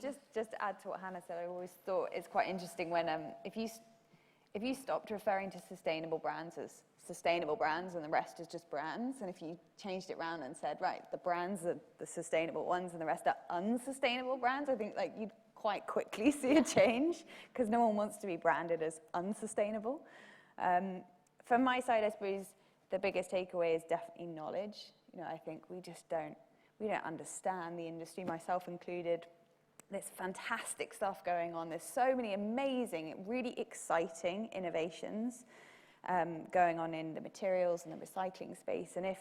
Just to add to what Hannah said, I always thought it's quite interesting when if you stopped referring to sustainable brands as sustainable brands and the rest is just brands, and if you changed it around and said, right, the brands are the sustainable ones and the rest are unsustainable brands, I think like you'd quite quickly see a change, because no one wants to be branded as unsustainable. From my side, I suppose the biggest takeaway is definitely knowledge. You know, I think we don't understand the industry, myself included. There's fantastic stuff going on. There's so many amazing, really exciting innovations going on in the materials and the recycling space. And if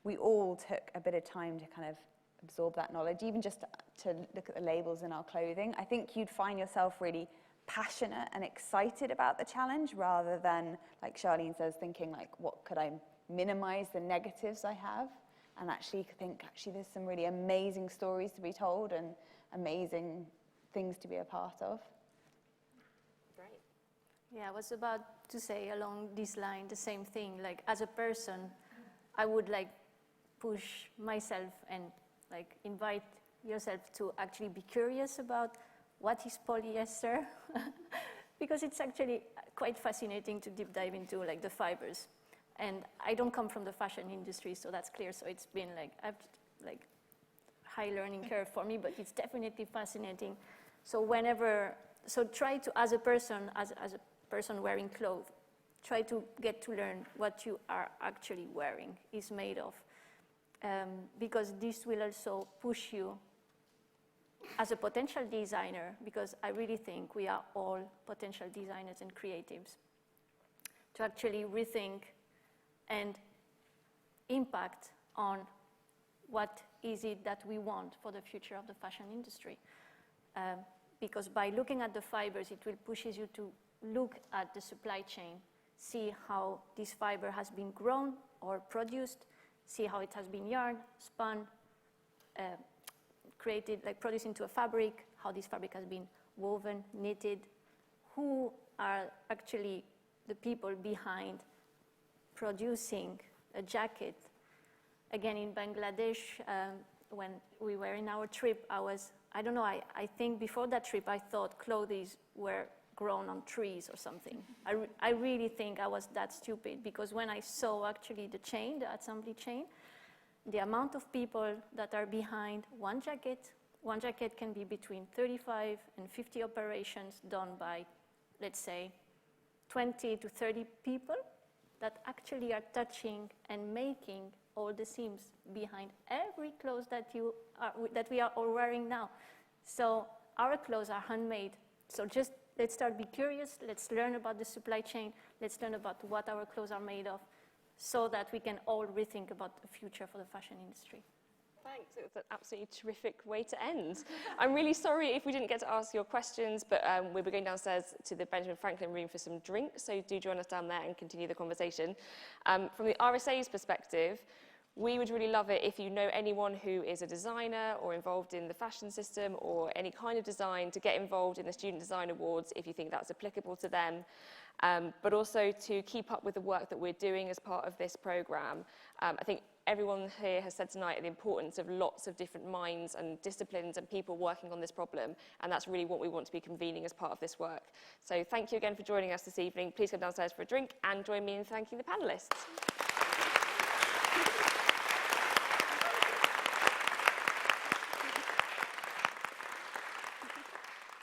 we all took a bit of time to kind of absorb that knowledge, even just to look at the labels in our clothing, I think you'd find yourself really passionate and excited about the challenge, rather than, like Charlene says, thinking like, what could I minimize the negatives I have? And actually think, there's some really amazing stories to be told and amazing things to be a part of. Great. Yeah, I was about to say along this line the same thing. Like, as a person, I would like push myself and like invite yourself to actually be curious about what is polyester, because it's actually quite fascinating to deep dive into like the fibers. And I don't come from the fashion industry, so that's clear. So it's been like high learning curve for me, but it's definitely fascinating. So try to, as a person wearing clothes, try to get to learn what you are actually wearing is made of, because this will also push you as a potential designer, because I really think we are all potential designers and creatives, to actually rethink and impact on what is it that we want for the future of the fashion industry. Because by looking at the fibers, it will push you to look at the supply chain, see how this fiber has been grown or produced, see how it has been yarned, spun, created, like produced into a fabric, how this fabric has been woven, knitted, who are actually the people behind producing a jacket. Again, in Bangladesh, when we were in our trip, I think before that trip, I thought clothes were grown on trees or something. I really think I was that stupid, because when I saw actually the assembly chain, the amount of people that are behind one jacket can be between 35 and 50 operations done by, let's say, 20 to 30 people that actually are touching and making all the seams behind every clothes that we are all wearing now. So our clothes are handmade. So just let's start be curious, let's learn about the supply chain, let's learn about what our clothes are made of, so that we can all rethink about the future for the fashion industry. Thanks. It was an absolutely terrific way to end. I'm really sorry if we didn't get to ask your questions, but we'll be going downstairs to the Benjamin Franklin room for some drinks, so do join us down there and continue the conversation. From the RSA's perspective, we would really love it if you know anyone who is a designer or involved in the fashion system or any kind of design to get involved in the Student Design Awards if you think that's applicable to them. But also to keep up with the work that we're doing as part of this programme. I think everyone here has said tonight the importance of lots of different minds and disciplines and people working on this problem, and that's really what we want to be convening as part of this work. So thank you again for joining us this evening. Please come downstairs for a drink and join me in thanking the panellists.